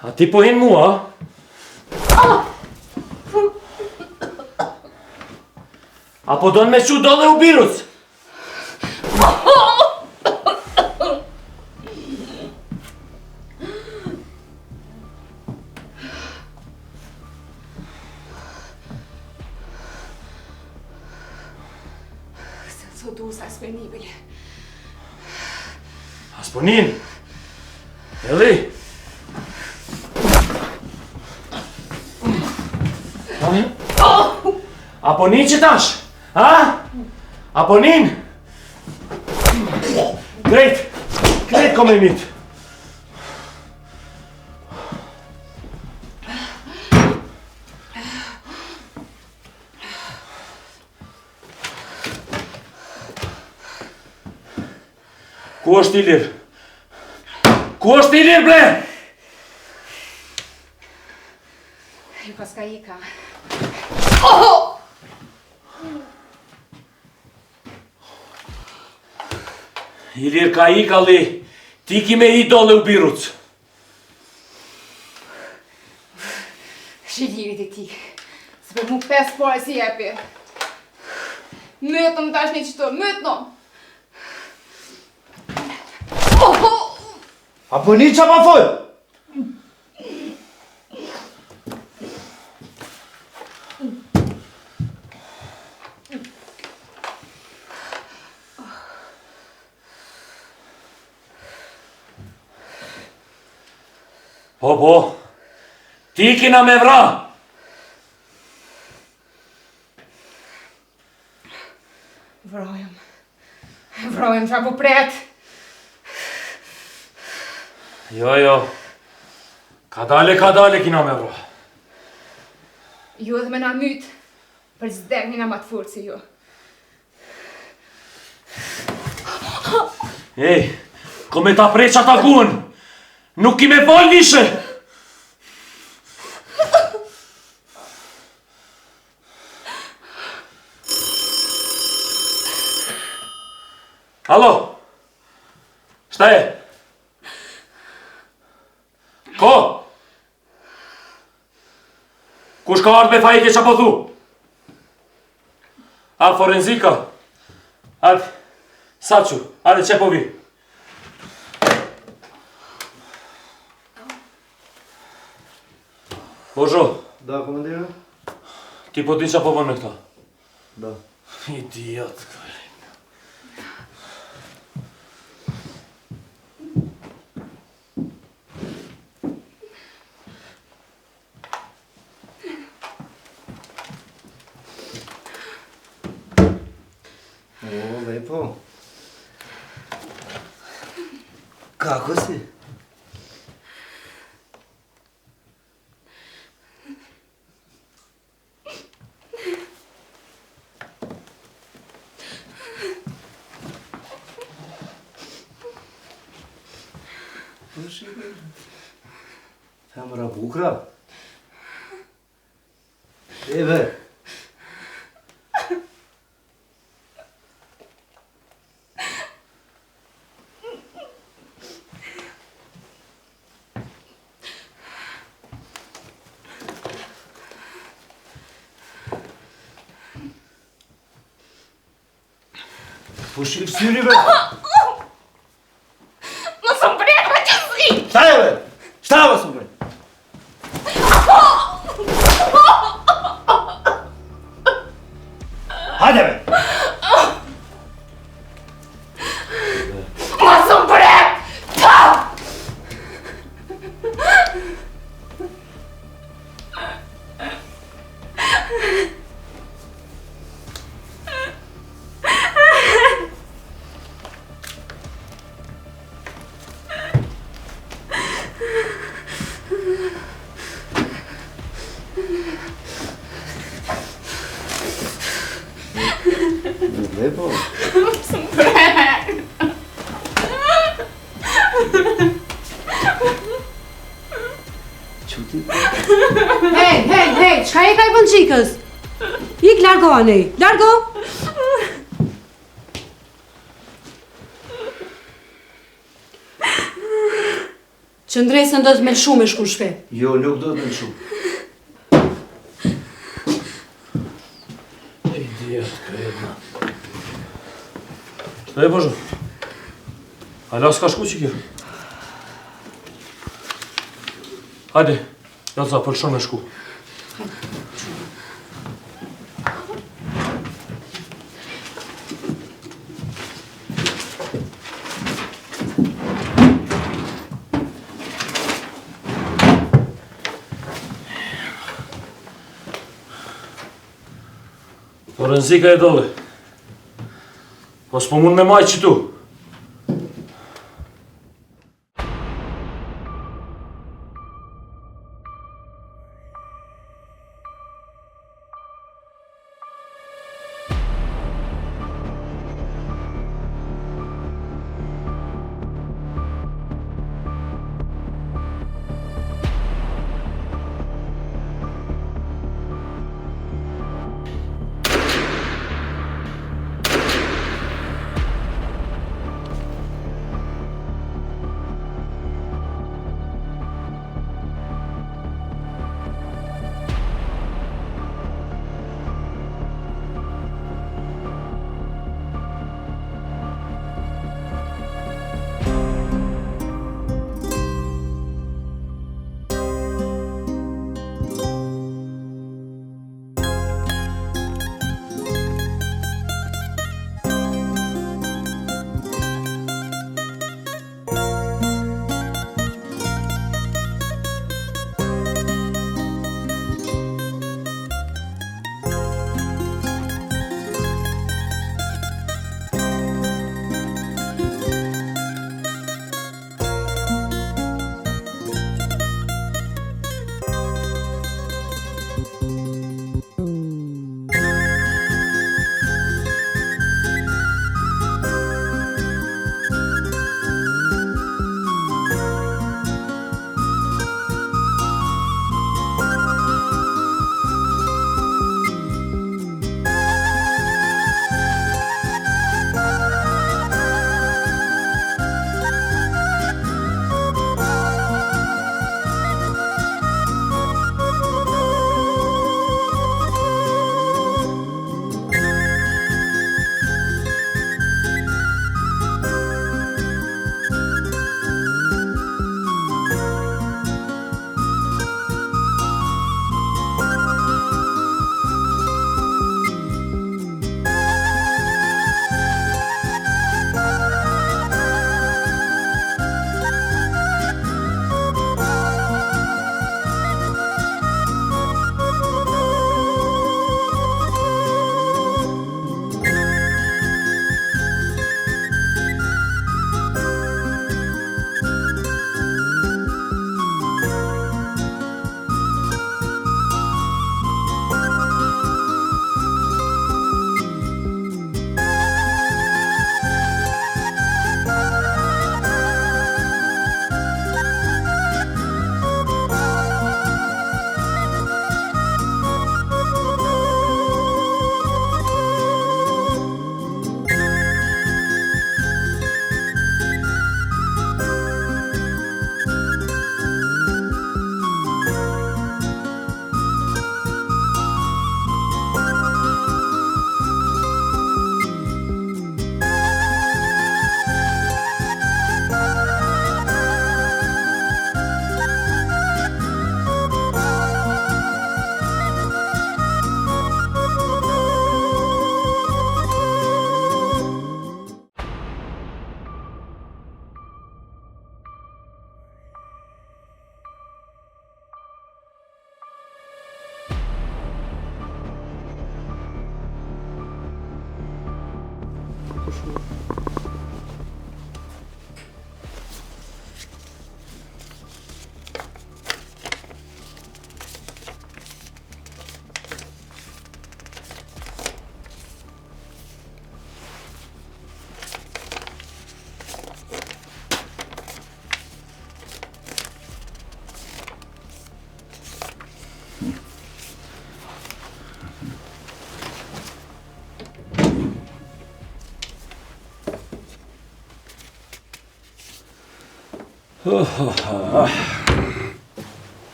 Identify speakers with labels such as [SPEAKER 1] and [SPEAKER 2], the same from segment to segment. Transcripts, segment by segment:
[SPEAKER 1] A ti po hin mua? Apo do në me qu dole u birus?
[SPEAKER 2] Să dus aspenibile.
[SPEAKER 1] Asponin? Eli? Aponin që tash? Ha? Aponin? Krejt komenit. Ku është Ilir? Ku është Ilir, bre?
[SPEAKER 2] Jukas ka ika.
[SPEAKER 1] Ilir ka ika, li. Ti ki me I dole u biruc.
[SPEAKER 2] Shilirit e ti. Së për mu 5 pare si jepi. Mëtëm tash një qëto, mëtëm.
[SPEAKER 3] Apo një qa pa fol?
[SPEAKER 1] Po, ti kina me vra.
[SPEAKER 2] Vrojëm qa po pret.
[SPEAKER 1] Jo. Ka dale kina me vra.
[SPEAKER 2] Ju edhe me na myt, për zdek një nga matë furë si ju.
[SPEAKER 1] Ej, kome ta prej qa ta gun, nuk ki me fol vishe. Alo, shta e? Ko? Kush ka ardhë me fajtje që po thu? A forenzika? Ardë, Saçu, ardë që po vi? Božo.
[SPEAKER 3] Da, komandira?
[SPEAKER 1] Ti po din që po bën me këta?
[SPEAKER 3] Da.
[SPEAKER 1] Idiot.
[SPEAKER 3] Lepo. Kako si? Femra bukra? Eve. Po shikë syri, be!
[SPEAKER 2] Mësë më pret, më qësi!
[SPEAKER 3] Shtaj, be! Shtaj, mësë më pret! Hajde, be!
[SPEAKER 2] Mësë më pret!
[SPEAKER 3] Lepo.
[SPEAKER 2] Mësë më pret!
[SPEAKER 3] Quti?
[SPEAKER 4] Hej, qka e ka I bën qikës? Ik, largo, anej, largo! Qëndresën do të me lëshu me shku në shpe.
[SPEAKER 3] Jo, nuk do të më lëshu.
[SPEAKER 1] Idiot, kredna. Shtë e Božo? Hala s'ka shku që kjo? Hajde, Elza, përshon me shku. Rënzika e dole. Po s'po mund me majtë që tu.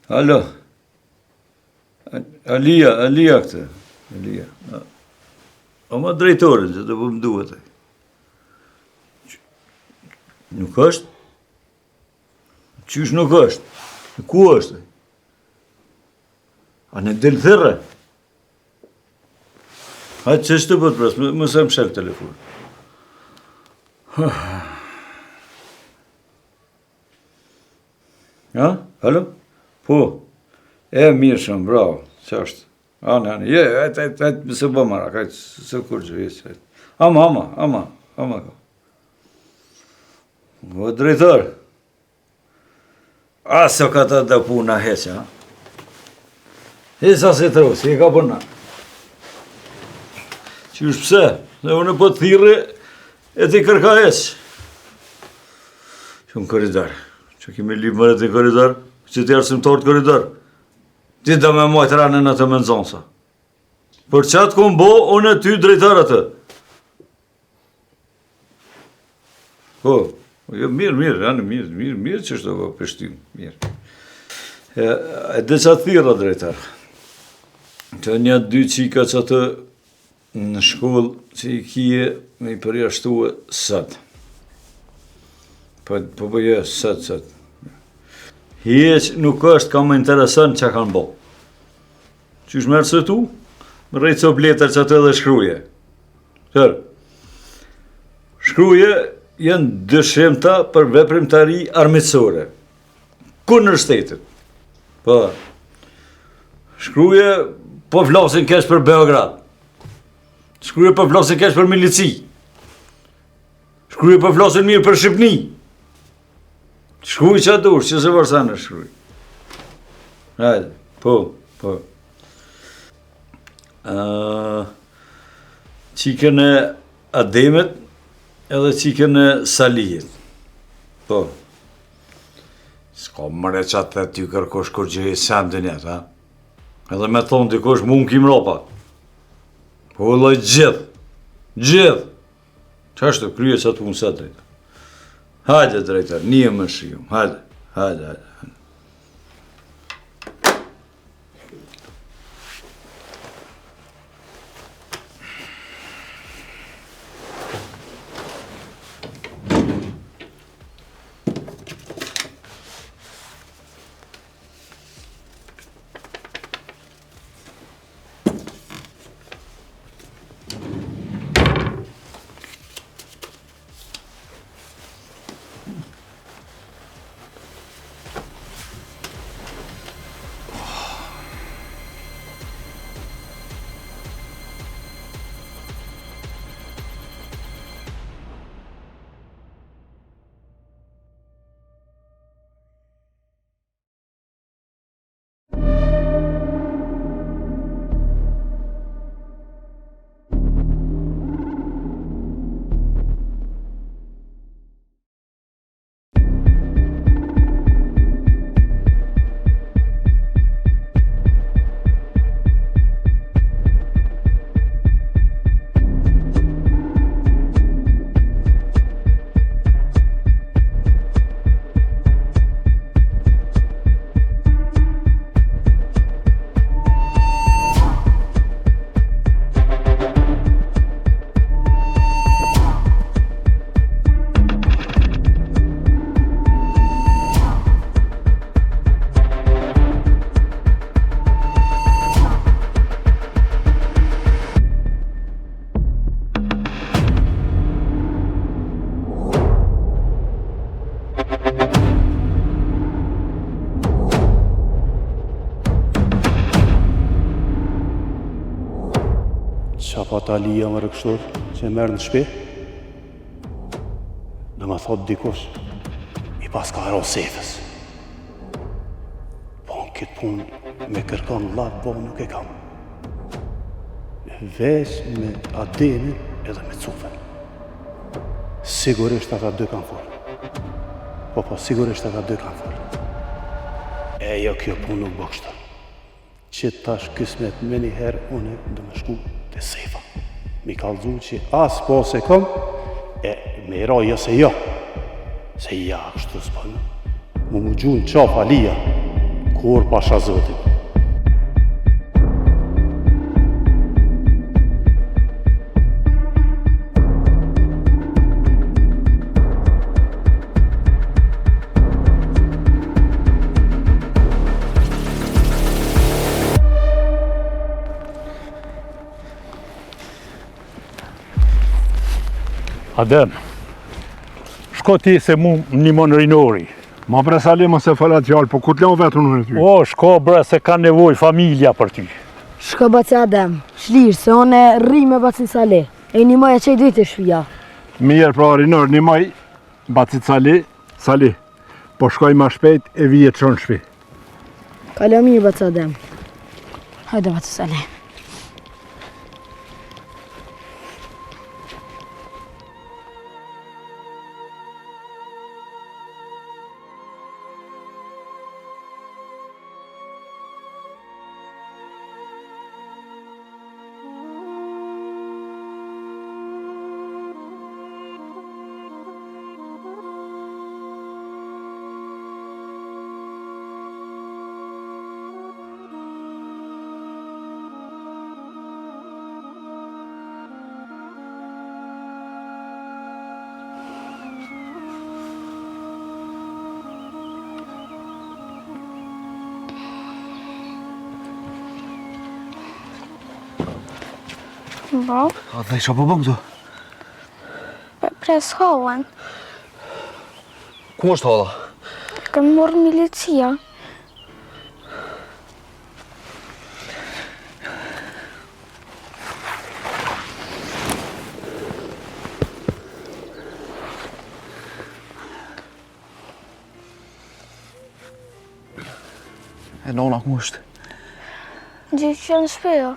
[SPEAKER 5] Alo. Alia këtë. Alia. Ama drejtore, që të po më duhet. Nuk është? Qysh nuk është? Ku është? A në del thërë? Hajtë që shtë për të presë, më se më shek telefon. Ja? Alo? Po? Mirë shumë, bravo, që është? Anë, ajtë, se bë marak, ajtë, se kur që vjesë, ajtë. Ama. O, drejtër. Aso ka të dhe puna heqë, ha? Hesa se të si e ka përna. Qysh pse? Dhe unë po të thirë e të i kërka heqë. Që në koridor. Që kemi libë mërë të koridor, që të arsimtor të koridor. Ti dhe me mojtë ranën e të menzonsa. Për qatë ku më bo, unë e ty drejtar atë. Po, mirë që shto po pështim, mirë. E dhe qatë thira drejtar. Të një dy qika që atë në shkollë që i kije me i përjashtu sëtë. Po bëje sëtë. Hiq nuk është ka më interesant që kanë bo. Qysh merë së tu? Më rejtë so bletër që atë edhe shkruje. Tërë. Shkruje janë dëshimta për veprimtari armiqësore. Kundër shtetit. Po. Shkruje po flasin keq për Beograd. Shkruje po flasin keq për milici. Shkruje po flasin mirë për Shqipni. Shkruj që atur, që se vërsanë shkruj. Hajde, po. Qikën e Ademit edhe qikën e Salihit. Po. S'ka mëre që atë ty kërkosh kur gjë e sendin jetë, ha? Edhe me thonë dikosh mund kim ropa. Po loj gjithë. Që ashtë të krye që atë unë sa drejta. Hajde, drejtar, një më shium, hajde.
[SPEAKER 6] Qa pa Alia më rëkshtor që e merë në shpi, dhe më thot dikush, i pas ka hero sefës. Po në këtë punë me kërkon laf bo nuk e kam. Veç me Adenin edhe me Cufen. Sigurisht ata dy kanë folë. Po, sigurisht ata dy kanë folë. E jo, kjo pun nuk bë kështu. Që tash kismet me njëherë une dhe me shku të sefa. Mi kallëzu që as po se kom, e me ra jo se jo. Se ja, kështu s'panë. Mu gjun qaf alia, kur pasha zotin.
[SPEAKER 7] Adem, shko ti se mu një mon rinori.
[SPEAKER 8] Ma bre Sali mos e falat fjallë, po ku t'leo vetën unë e ty?
[SPEAKER 7] O, shko bre se ka nevoj familja për ty.
[SPEAKER 9] Shko baci Adem, shlirë se one rri me bacin Sali. E një maj e qaj dojtë e shpija.
[SPEAKER 8] Mirë pra rinor, një maj, bacit Sali, po shkoj ma shpejt e vijet shonë shpi.
[SPEAKER 9] Kalo mirë baci Adem. Hajde baci Sali.
[SPEAKER 10] Po?
[SPEAKER 3] A dhe isha po bëm të?
[SPEAKER 10] Pres halën.
[SPEAKER 3] Ku është hala?
[SPEAKER 10] Kanë morë milicia.
[SPEAKER 3] E nona ku është?
[SPEAKER 10] Gjithë që në shpejo.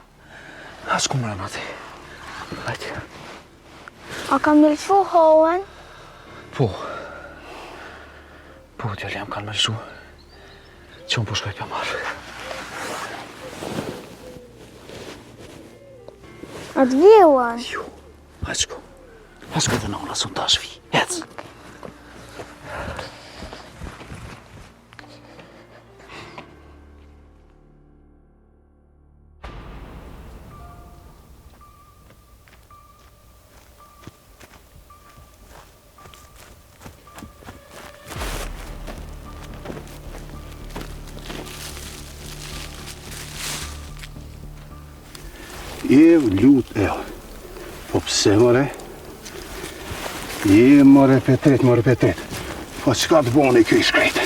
[SPEAKER 3] A s'ku më rëna ti. Hajtë.
[SPEAKER 10] A kam melqu halën?
[SPEAKER 3] Po. Po, t'jallë jam kanë melqu. Që unë po shkoj për marrë.
[SPEAKER 10] A të vjelan?
[SPEAKER 3] Jo. Hajtë shko. Hajtë shko dhe nona, së në tash vi. Hecë.
[SPEAKER 6] Lut e. Po pse more? More petret. Po qka të boni kjo i shkrejt?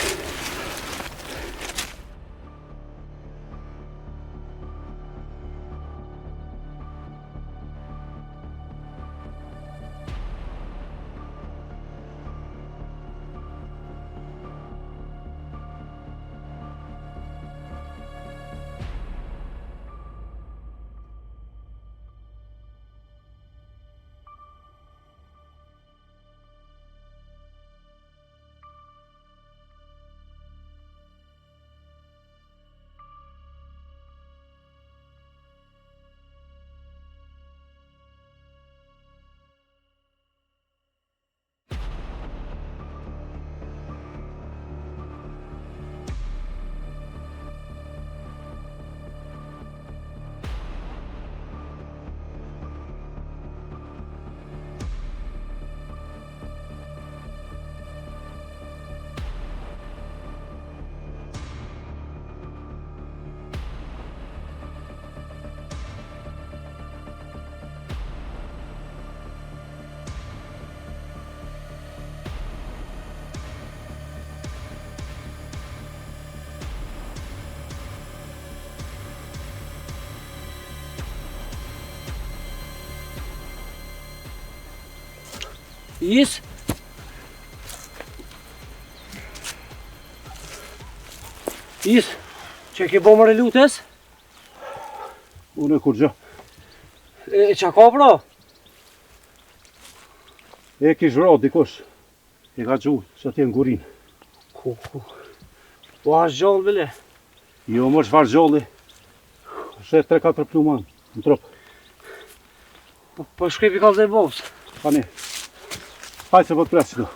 [SPEAKER 1] Is? Is?
[SPEAKER 11] Që ke bo mëre lutës?
[SPEAKER 6] Unë kur gjë.
[SPEAKER 11] E qa ka pra?
[SPEAKER 6] E kish vra dikush. E ka gjuh, që t'je në gurin.
[SPEAKER 11] Ku? Po ashtë gjallë bile?
[SPEAKER 6] Jo, më shfar gjalli. Shë 3-4 pluma në trup.
[SPEAKER 11] Po shkrepi ka zë e bovës?
[SPEAKER 6] Pani. Hajtë se po të presë do.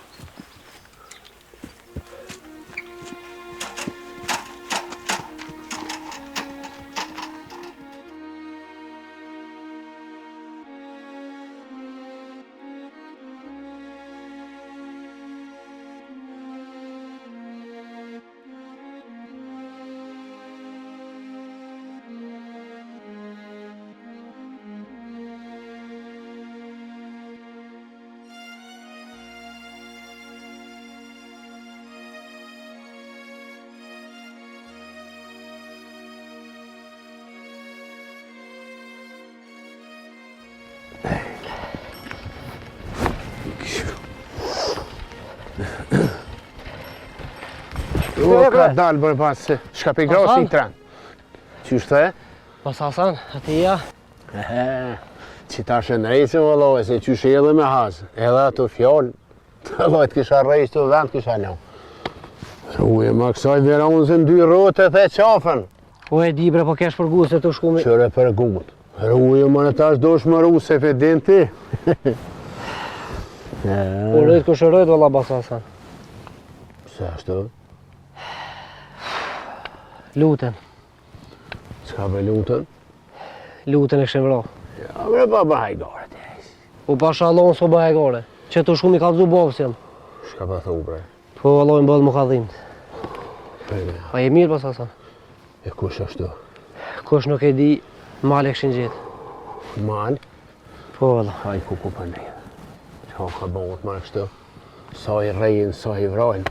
[SPEAKER 8] Ka dalë bërë pas, shka pe grau si tren. Qysh the?
[SPEAKER 11] Pas Hasan, atia.
[SPEAKER 8] Që ta shë rejse vëllohet, se qysh edhe me hasë. Edhe ato fjallë, të lojt kisha rejse të vend kisha një. Uje ma kësaj vera unë se në 2 rote the qafën.
[SPEAKER 11] Po e di bre, po kesh për gu se të shku me...
[SPEAKER 8] Qëre për gut. Uje më në tash dosh më ru se fedin ti.
[SPEAKER 11] Po rëjt ku shërëjt vëlla pas Hasan.
[SPEAKER 8] Se ashtu?
[SPEAKER 11] Lutën.
[SPEAKER 8] Qka be lutën?
[SPEAKER 11] Lutën e kështë vra.
[SPEAKER 8] Ja, bre pa bahajgare ti.
[SPEAKER 11] Po pa shalon s'o bahajgare. Që të shku mi ka të zubovës jam.
[SPEAKER 8] Shka pa thu bre?
[SPEAKER 11] Po valloj më bëllë më ka dhimt. A je mirë pas Hasan?
[SPEAKER 8] E kush ashtu?
[SPEAKER 11] Kush nuk e di, mal e këshin gjithë.
[SPEAKER 8] Mal?
[SPEAKER 11] Po valla.
[SPEAKER 8] Haj ku për ne. Qa ka bëngut ma kështu? Sa i rejnë, sa i vrajnë.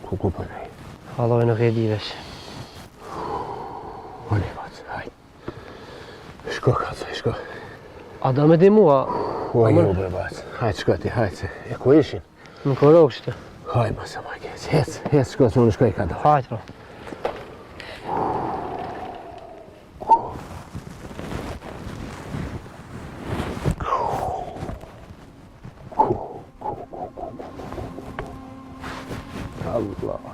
[SPEAKER 8] Ku për ne.
[SPEAKER 11] Valloj nuk e di veç.
[SPEAKER 8] Oni vacë, haj. Shko kace, shko.
[SPEAKER 11] A do me di mua?
[SPEAKER 8] O jo bre vacë. Hajt shko ti, hajt se. E ku ishin?
[SPEAKER 11] Në korok qëtë.
[SPEAKER 8] Haj ma se ma kec. Hec shko që unë shkoj ka do.
[SPEAKER 11] Hajt ra.
[SPEAKER 8] Allah.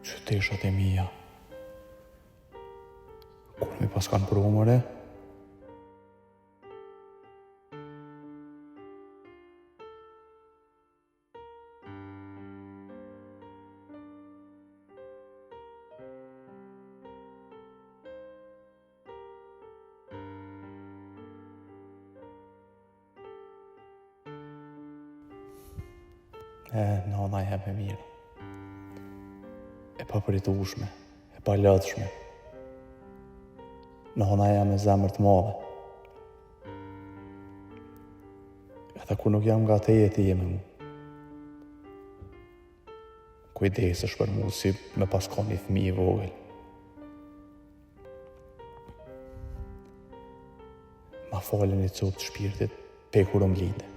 [SPEAKER 12] Qyteshat e mija, kur mi pas kanë pru mëre, nana jem e mirë. E pa përitushme, e pa lëdhshme. Nana jam me zemër të madhe. Edhe kur nuk jam nga te jeti jemi mu. Kujdesesh për mu si me pas ka një fëmijë i vogël. Ma falën i copë të shpirtit pe kur më linde.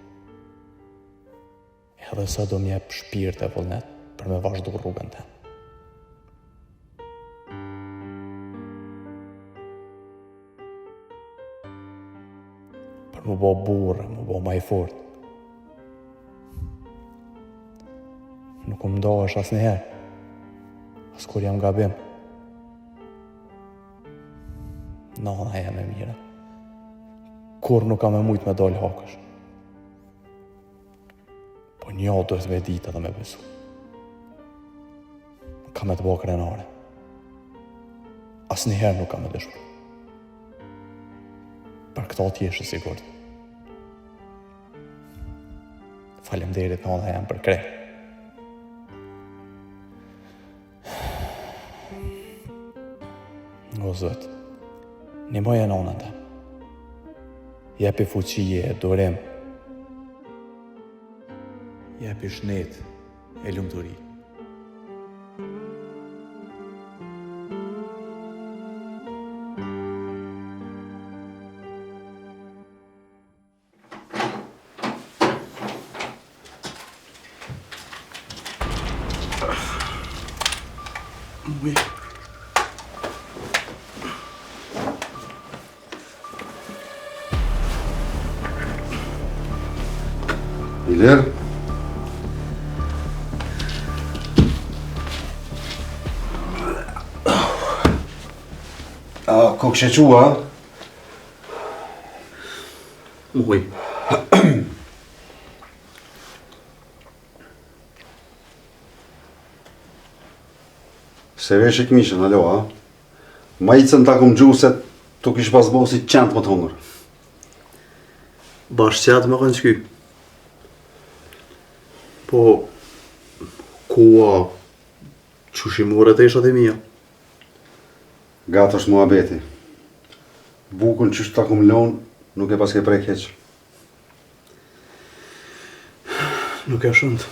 [SPEAKER 12] Edhe sa do m'jep shpirt e vullnet për me vazhdu rrugën tem. Për mu bo burë, mu bo ma i fort. Nuk më ndohesh as njëherë, as kur jam gabim. Nana jam e mire. Kur nuk kam e mujt me dollë hakësh. Po një duhet me ditë edhe me besu. Kam e të bo krenare. As njëherë nuk kam e dëshpër. Për këta t'jesh e sigurt. Faleminderit nona jam për krejt. O Zot, ndihmoja nonën tëm. Jepi fuqie e durim. Jepi shnet e lumturi.
[SPEAKER 6] Oui.
[SPEAKER 13] Ilir? Ko kështë qua?
[SPEAKER 6] Oui.
[SPEAKER 13] Se vesh e këmishën, alo, a? Ma i cën takum gjuset, tu kish pas bo si qentë më të hongër.
[SPEAKER 6] Bashkë qatë më kanë qky. Po, kua, qushimurët e ishat e mija.
[SPEAKER 13] Gatë është mua beti. Bukën që shtë takum lonë, nuk e pas ke prej keqë.
[SPEAKER 6] Nuk e shëndë.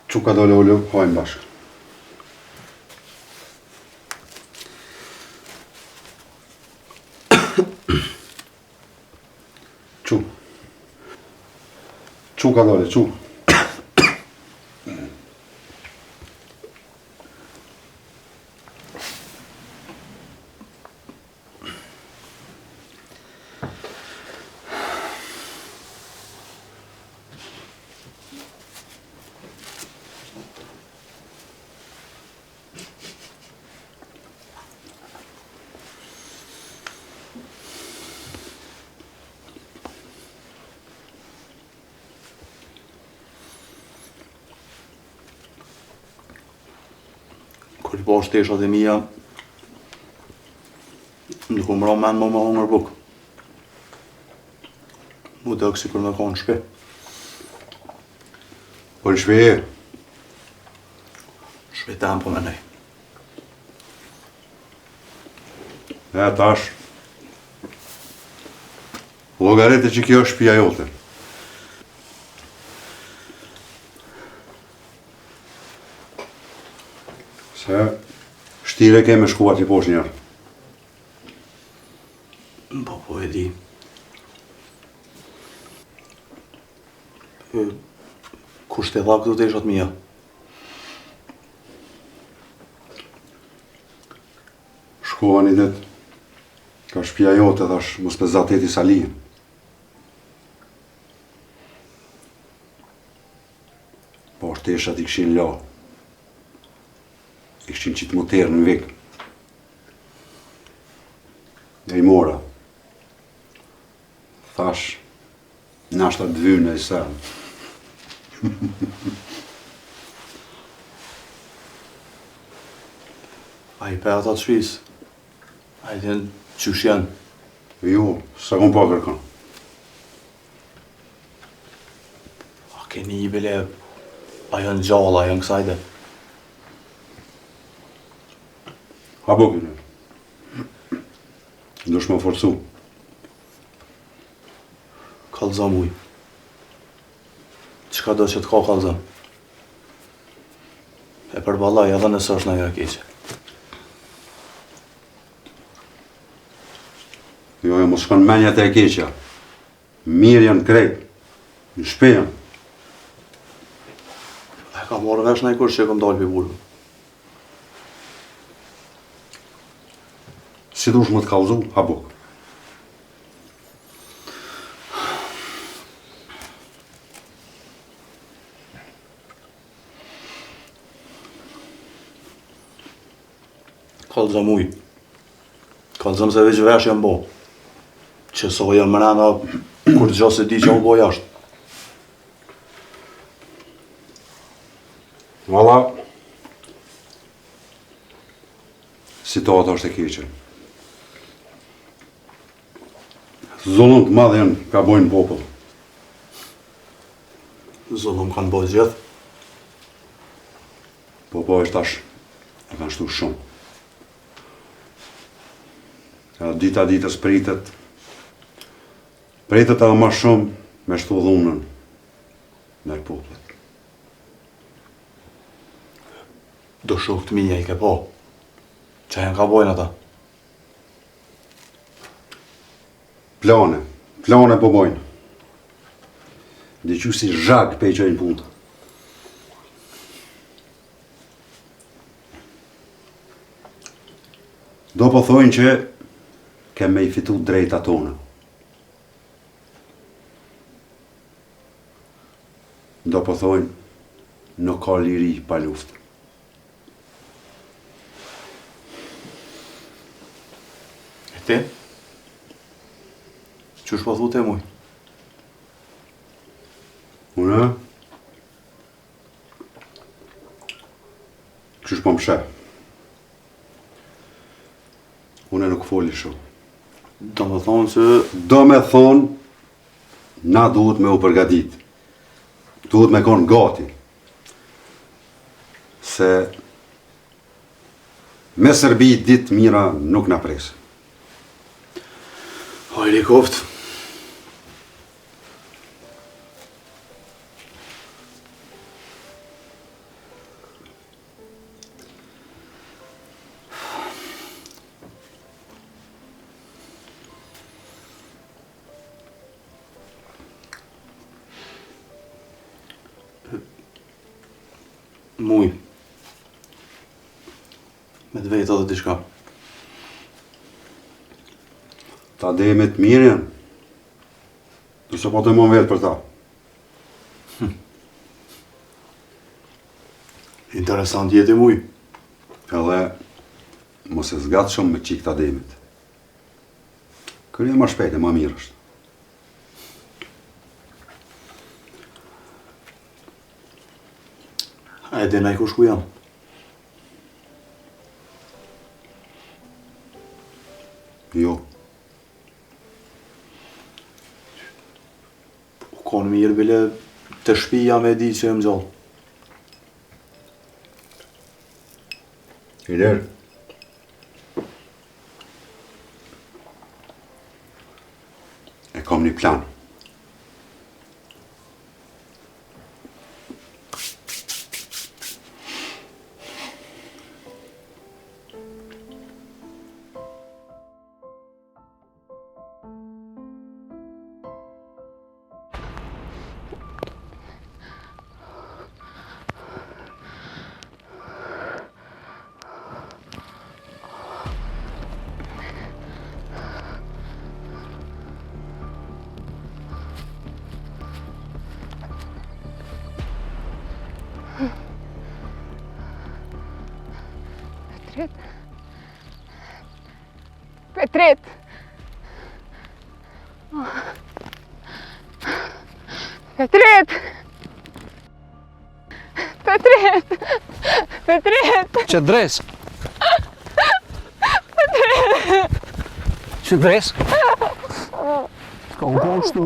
[SPEAKER 13] Që ka dole ullu, hajmë bashkë. Që ka dole, që?
[SPEAKER 6] Kur I po shteshat e mija, nuk më mra men më hongër bukë. Mu dëkë si kur me ka në shpe.
[SPEAKER 13] Po në shpe e?
[SPEAKER 6] Shpe tem po me nej.
[SPEAKER 13] E tash. Logarete që kjo është shpia jote. Se shtire ke me shkuat I posh njerë.
[SPEAKER 6] Po e di. Kusht e dha këtu të ishat mija?
[SPEAKER 13] Shkova një det. Ka shpia jote, thash, mos pe zateti Salihin. Po shteshat I këshin la. I këshin qitë moterë në vik. E I mora. Thash, nashta dvynë e I sërën.
[SPEAKER 6] A I pe ata të shpis? A I din qysh janë?
[SPEAKER 13] Jo, sa kom pa kërkan.
[SPEAKER 6] A keni I bile, a janë gjalla, a janë kësajde?
[SPEAKER 13] Ha bukën e. Ndosh më forcu.
[SPEAKER 6] Kallëzëm uj. Qka do që të ka kallëzëm? E përballaj edhe nësë është nga keqe.
[SPEAKER 13] Jo, mos shkon menjat e keqja. Mirë janë krejt. Në shpe janë.
[SPEAKER 6] E ka morë vesh në I kur që e kom dalë për burë.
[SPEAKER 13] Si dush më të kallëzu, ha bukë.
[SPEAKER 6] Kallëzëm uj. Kallëzëm se veç vesh janë bo. Që so janë mërena kur të gjo se di që u bo jashtë.
[SPEAKER 13] Valla, situata është e keqe. Zullum të madh janë ka bojnë popull.
[SPEAKER 12] Zullum kanë bojë gjithë.
[SPEAKER 13] Po është tash, e kanë shtu shumë. Dita ditës pritet e ma shumë me shtu dhunën në popullet.
[SPEAKER 12] Do shok të mija I ke po. Që janë ka bojnë ata?
[SPEAKER 13] Plane po bojnë. Dhe që si zhag pe I qojnë punë. Do po thojnë që keme I fitu drejta tona. Do po thojnë nuk ka liri pa luftë.
[SPEAKER 12] E ti? Qysh po thute muj?
[SPEAKER 13] Unë? Qysh po më sheh? Unë nuk foli shumë.
[SPEAKER 12] Do me thonë që...
[SPEAKER 13] Do me thonë, na duhet me u përgatit. Duhet me konë gati. Se me Serbi ditë mira nuk na presë.
[SPEAKER 12] Hajri koft. Muj. Me të vetë edhe diçka.
[SPEAKER 13] Ta demit mirë janë. Nëse po të mon vetë për ta.
[SPEAKER 12] Interesant jeti muj.
[SPEAKER 13] Edhe mos e zgatë shumë me qik ta demit. Kërje ma shpejt e ma mirë është.
[SPEAKER 12] A e dina I kush ku jam?
[SPEAKER 13] Jo.
[SPEAKER 12] Konë mirë bile të shpija me di që jem gjallë.
[SPEAKER 13] Iler. E kom një plan.
[SPEAKER 2] Petret! Petret! Petret! Petret!
[SPEAKER 3] Që dres? Që dres? Ska u poshtu?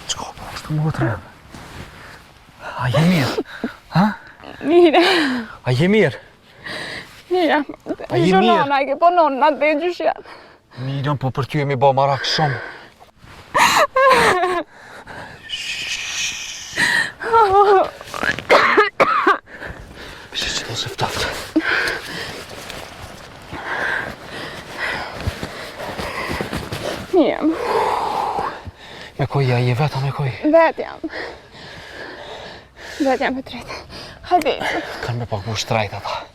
[SPEAKER 3] Ska u poshtu, motre? A je mirë? Ha?
[SPEAKER 2] Mire.
[SPEAKER 3] A je mirë?
[SPEAKER 2] Mira,
[SPEAKER 3] A je mirë?
[SPEAKER 2] nonna che po nonna te gjyshja.
[SPEAKER 3] Mirën, po për ty e mi bo marak shumë. Pishe që do se ftaftë.
[SPEAKER 2] Mirë.
[SPEAKER 3] Me koj, ja je veta me koj.
[SPEAKER 2] Vet jam. Vet jam Petret. Hajde.
[SPEAKER 3] Kanë me pagu shtrajt ata.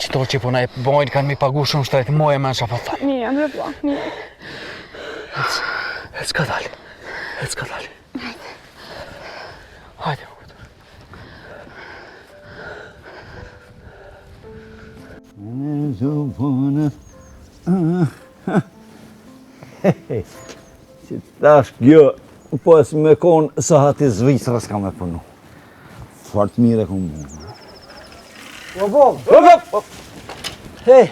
[SPEAKER 3] Qito që po na e bojnë kanë me pagu shumë shtrajt. Moje men që po të thënë.
[SPEAKER 2] Mirë, më po, mirë.
[SPEAKER 3] Hec ka dalë. Hec ka dalë. Hajde.
[SPEAKER 5] Si tash kjo, po e si me konë sa hati Zvicrës ka me punu. Fart mire ku mu.
[SPEAKER 11] Hej!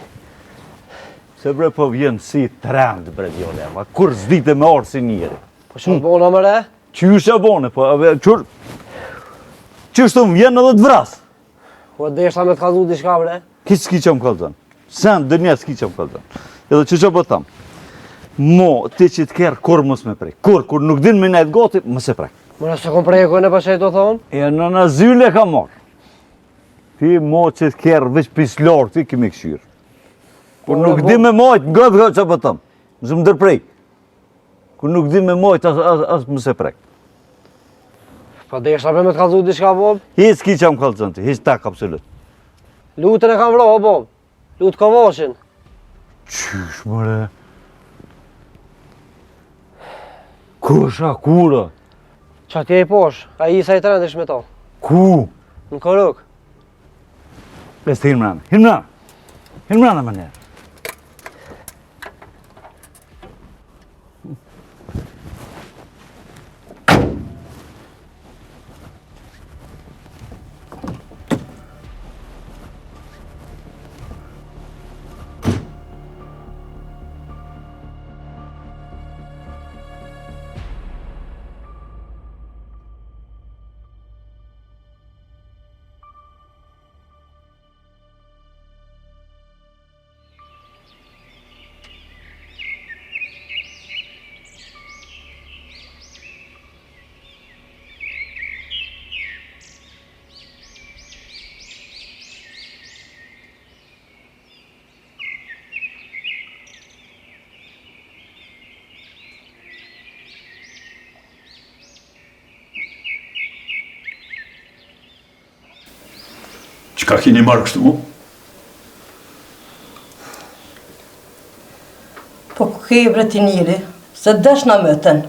[SPEAKER 5] Se bre po vjen si trend bre djole, ma kur s'dite me orë si njeri.
[SPEAKER 11] Po që bona më re?
[SPEAKER 5] Qysh e bone, po qysh të më vjen edhe të vras.
[SPEAKER 11] Po desha me të kallu diçka bre?
[SPEAKER 5] Kiç s'ki që më kallëzën. Sen dënja s'ki që më kallëzën. Edhe që po tham. Mo, ti që të kerë, kur mos me prej. Kur nuk din me nejtë gati, mos e prej.
[SPEAKER 11] Mëra se kom prej e kojnë e pa që e do thonë?
[SPEAKER 5] E në azyle ka marrë. Ti mo që të kerë veç pislorë, ti kimi këshyrë. Kur nuk di me majtë, nga që po tham. Mësë më dërprej. Kur nuk di me majtë, as mos e prej.
[SPEAKER 11] Pa desha me të kallu diçka, bob?
[SPEAKER 5] Hiç s'ki që më kallëzën ti, hiç tak absolut.
[SPEAKER 11] Lutën e kam vro, bob. Lutë kovashin.
[SPEAKER 5] Qysh, mëre? Kusha, kura?
[SPEAKER 11] Qa t'je i posh, a i sa i trendish me to?
[SPEAKER 5] Ku?
[SPEAKER 11] Në koruk.
[SPEAKER 5] Besë hinë mrana, hinë mrana. Hinë mrana më njerë.
[SPEAKER 7] Qka kini marrë kështu mu?
[SPEAKER 14] Po ke bre ti njëri, se desh na mëten.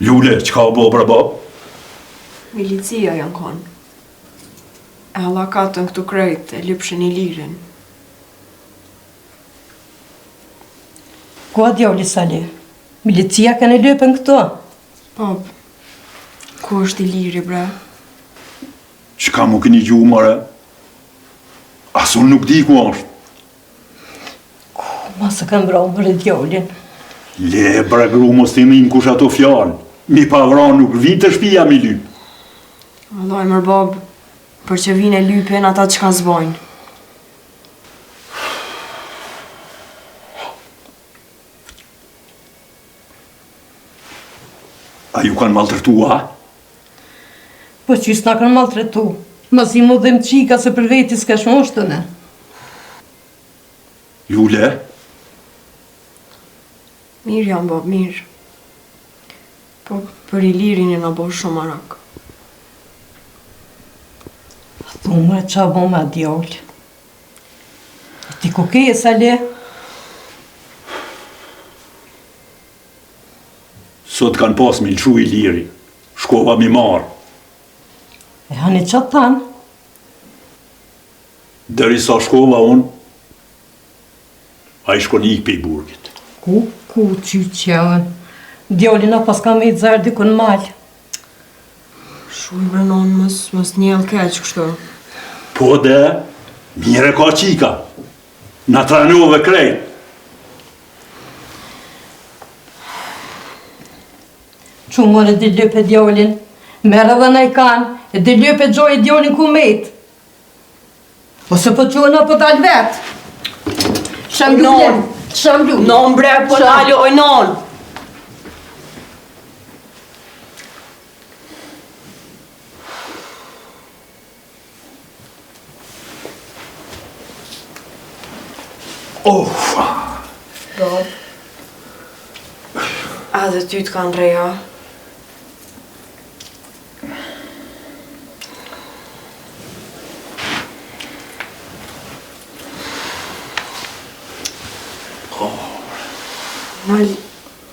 [SPEAKER 7] Lule, qka o bo bra bab?
[SPEAKER 15] Milicia janë konë. E halakatën këtu krejt, e lypshin i lirin.
[SPEAKER 14] Ku a djali Sali? Milicia kanë e lypën këtu?
[SPEAKER 15] Pop, ku është i liri bre?
[SPEAKER 7] Qka mu këni gju, mare? Asun nuk di ku është.
[SPEAKER 14] Ma se kanë bra mërë djallin.
[SPEAKER 7] Le, bre gru, mos të imin kush ato fjallë. Mi pa vra nuk vin të shpia mi lyp.
[SPEAKER 15] Allah mër bab, për që vine lypin ata qka zbojnë.
[SPEAKER 7] A ju kanë maltërtua?
[SPEAKER 14] Po që s'na kanë maltretu. Mos i mu dhim qika se për veti s'kash moshtëne.
[SPEAKER 7] Lule?
[SPEAKER 15] Mirë janë bab, mirë. Po për i lirin e në bo shumë arak.
[SPEAKER 14] Thumë e qa bo me djallë. Ti ku ke e Sali?
[SPEAKER 7] Sot kanë pas me lëshu i liri. Shkova mi marë.
[SPEAKER 14] E hani qatë tanë?
[SPEAKER 7] Dëri sa shkova unë, a i shkon ik pe i burgit.
[SPEAKER 14] Ku qyqeën? Djallin a pas ka me i dzerë dikun malë.
[SPEAKER 15] Shuj brenon, mos njëllë keq kështu.
[SPEAKER 7] Po dhe, mire ka qika. Na tranove krejt.
[SPEAKER 14] Që mërë di lype djallin, merë edhe në i kanë, e di lype gjoj djallin ku metë. Ose po qona po dalë vetë. Shamlulem, shamlulem.
[SPEAKER 15] Non bre, po dalë oj non. Bab, a dhe ty të kanë reja? Mal,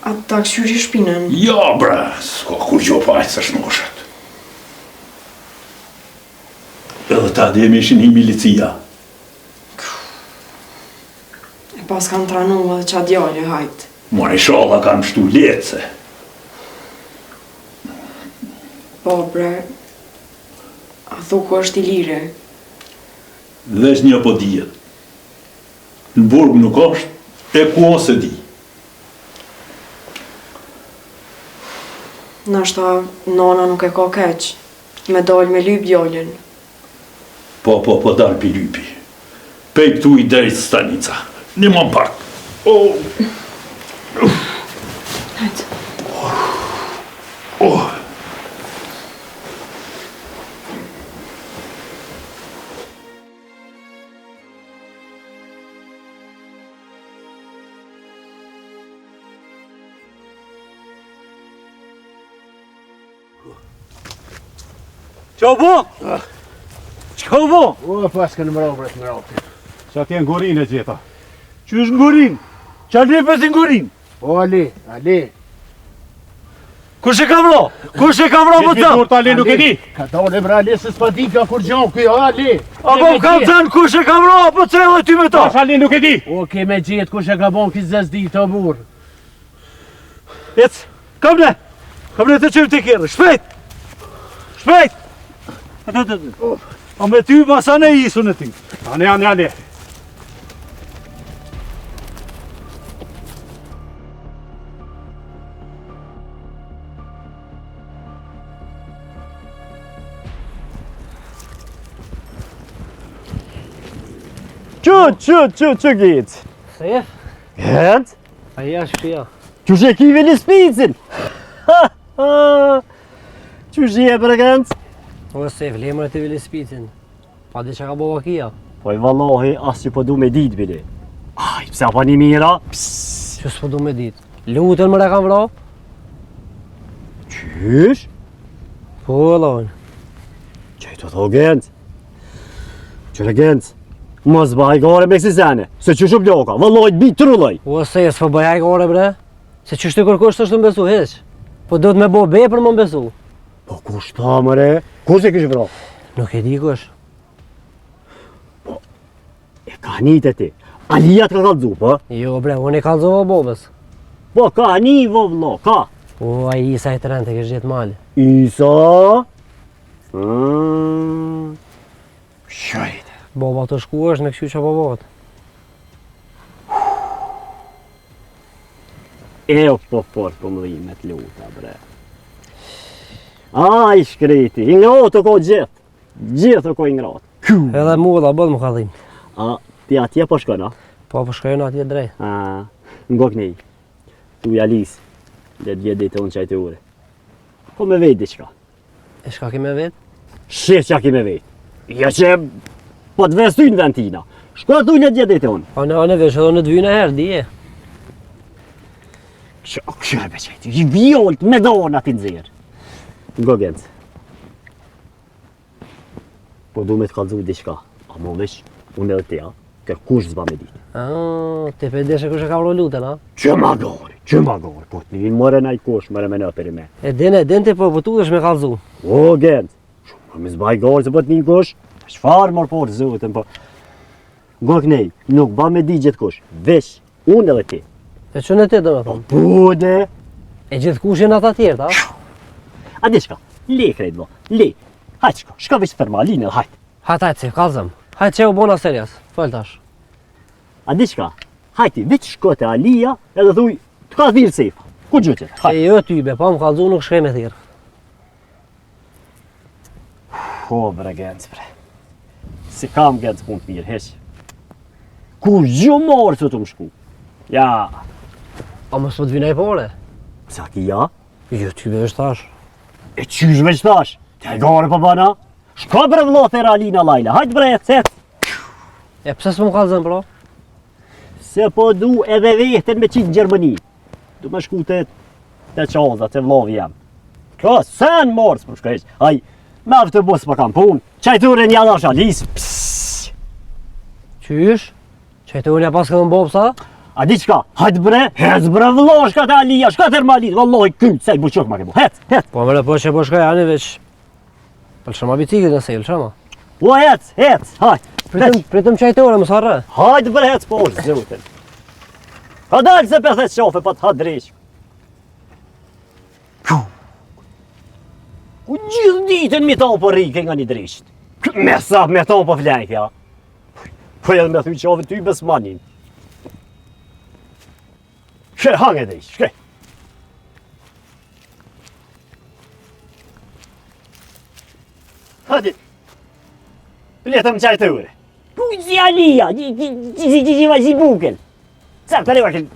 [SPEAKER 15] atë ta këshyri shpinën?
[SPEAKER 7] Ja, bre, s'ka kur gjo pa aqë së shnoshet. Edhe ta dhe me ishin i milicia.
[SPEAKER 15] E pas kanë tranu edhe qa djali hajtë.
[SPEAKER 7] Mare shala kanë pështu letëse.
[SPEAKER 15] Po, bre, a thu ku është i lire?
[SPEAKER 7] Vesh një po djetë. Në burg nuk është, e ku ose di.
[SPEAKER 15] Nashta nona nuk e ka keq, me dal me lyp djalin.
[SPEAKER 7] Po, dal pi lypi. Pej këtu i drejt stanica. Një më pak.
[SPEAKER 15] Hajtë.
[SPEAKER 6] Qo bu? Qo bu?
[SPEAKER 8] O, pas kënë mërobret, mërobret.
[SPEAKER 6] Qa t'je ngurin e gjeta? Qysh ngurin? Qa lipës ngurin?
[SPEAKER 8] O, Ali.
[SPEAKER 6] Kush e ka vro? Kush e ka vro më të? Kur Ali nuk e di?
[SPEAKER 8] Ka dole bre Ali, se s'pa di ka kur gjon, kjo Ali.
[SPEAKER 6] Apo kam thënë kush e ka vro, apo të edhe ty me ta? Kush Ali nuk e di?
[SPEAKER 8] O, ke me gjetë kush e ka bon ki zezdi të burë.
[SPEAKER 6] Ec, kam ne të qëmë të kjerë, shpejt! Shpejt! A me ty masane i isu në ty. Ane. Që gjit?
[SPEAKER 11] Sef?
[SPEAKER 6] Gjit?
[SPEAKER 11] Aja shpia.
[SPEAKER 6] Që shë ki veli spicin? Që shë e për gëndë?
[SPEAKER 11] O Sef, lemër e të veli spicin. Pa di që ka bova kia.
[SPEAKER 6] Po i vallohi, as që po du me dit bile. Aj, pse apa një mira?
[SPEAKER 11] Që s'po du me dit? Lutën më re kam vra?
[SPEAKER 6] Qysh?
[SPEAKER 11] Po, lojnë.
[SPEAKER 6] Që i të tho gëndë? Qëre gëndë? Mos bëj gare me kësi sene, se që shumë bloka, vëllojt bi trulloj.
[SPEAKER 11] O se, s'po bëjaj gare bre, se që shty kërkosh të shtu më besu heq. Po do të me bo be për më besu.
[SPEAKER 6] Po kush ta mëre, kush e kish vra?
[SPEAKER 11] Nuk e di kush.
[SPEAKER 6] Po, e ka njët e ti, Alia të ka kalzu, po?
[SPEAKER 11] Jo bre, unë e kalzova bobës.
[SPEAKER 6] Po, ka një vëvlo, ka.
[SPEAKER 11] O, a Isa i të rente kësh gjithë mali.
[SPEAKER 6] Isa? Shajt.
[SPEAKER 11] Boba të shku është me këshu që bobat.
[SPEAKER 6] Po më dhime të luta, bre. Aj, shkreti, ingratë o ko gjithë o ko ingratë.
[SPEAKER 11] Edhe mu dhe bëllë më ka dhim.
[SPEAKER 6] A, ti atje po shkona?
[SPEAKER 11] Po shkojnë atje drejt.
[SPEAKER 6] Ngok nej, tu jalis, dhe të vjetë dhe të unë qajtë ure. Po me vetë diqka.
[SPEAKER 11] E shka ki me vetë?
[SPEAKER 6] Shqe qa ki me vetë. Ja që po të vestu në ventina. Shko të ujnë e djetë e të unë.
[SPEAKER 11] Ane vesh edhe në të vynë e herë, dije.
[SPEAKER 6] Kështë e beqejtë, i vjolt me dorë ati në zirë. Ngo gëndë. Po du me të kalzu diqka. A mo vesh, unë edhe teja, kërkush zba me ditë.
[SPEAKER 11] Te pe deshe kush e ka vro lutën, a?
[SPEAKER 6] Që ma gori, po të një mëre naj kush, mëre me në për i me.
[SPEAKER 11] E dene te po tu është me kalzu.
[SPEAKER 6] O gëndë, shumë me zbaj gori se po të një kush. Shfarë mërë porë zotën, po... Ngo kënej, nuk ba me di gjithë kush, vesh, unë edhe ti.
[SPEAKER 11] E që në ti do me thonë?
[SPEAKER 6] Po, ne...
[SPEAKER 11] E gjithë kush jenë ata tjerë, ta?
[SPEAKER 6] A di shka, le krejt bo, le. Hajtë shka vesh të përma, linë edhe hajtë.
[SPEAKER 11] Hajtë, si, kalzëm. Hajtë që u bona serjas, fëll tash.
[SPEAKER 6] A di shka, hajti, veç shko të Alia edhe thuj, të ka thirë sefa. Ku gjyqet, hajtë.
[SPEAKER 11] E jo tybe, pa më kalzu nuk shkej me thirë.
[SPEAKER 6] Po, bre, gëndës, bre. Si kam gëndës punë të mirë, heq. Ku gjo marë që të më shku? Ja.
[SPEAKER 11] A më së të vinaj pare?
[SPEAKER 6] Sa ki ja?
[SPEAKER 11] Jo, tybe është tash.
[SPEAKER 6] E qysh veç tash? Te gare për bana? Shka bre vlot e Ralina Lajla, hajtë bre, cet.
[SPEAKER 11] E pëse së më kalzën, pra?
[SPEAKER 6] Se po du edhe vetën me qitë në Gjermani. Du me shku të qaza, të vlovi jam. Ka, sen marës për shka heq. Haj, me avë të bus për kam punë. Qajture një adash alis.
[SPEAKER 11] Qysh? Qajture një pas këtë më bopsa?
[SPEAKER 6] A di qka? Hajtë bre, hec bre vlo, shka të Alia, shka të Ermalit, valloj, kyllë, sej buqok ma ke bu, hec.
[SPEAKER 11] Po mre, po që po shkaj anë veç. Për shëma biciklit në sejlë, shëma.
[SPEAKER 6] Po hec, hajtë.
[SPEAKER 11] Pritëm qajtore, më sarë.
[SPEAKER 6] Hajtë bre, hec, po është, zëvëtën. Ka dalë se pëthet qafe, pa të ha dreq. Ku gjithë ditën mi ta po rike nga një dreqët. Me sa me ta po flenjkja. Po edhe me thuj qafe ty besmanin. Shkej, hange dhe ishë, shkej. Hadi. Letëm qaj të ure.
[SPEAKER 16] Kuzi alia, që va si buken. Sa të revatin.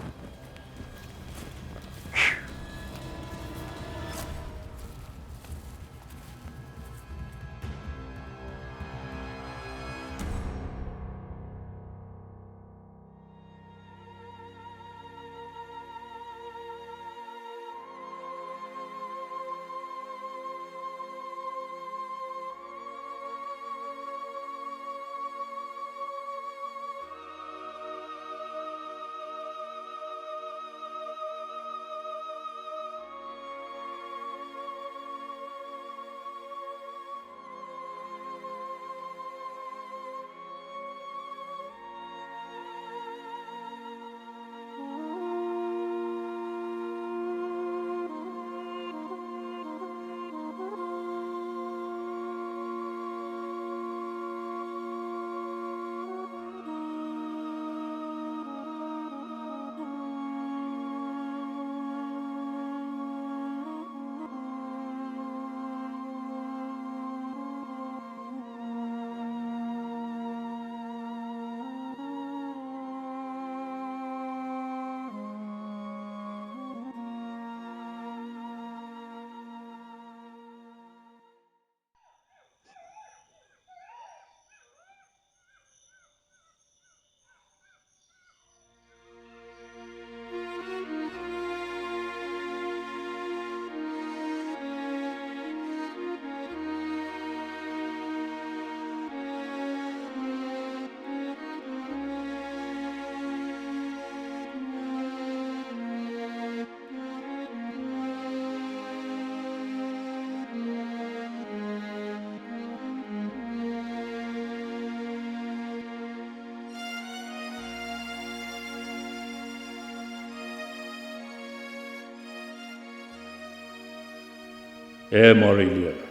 [SPEAKER 17] E mori lirë,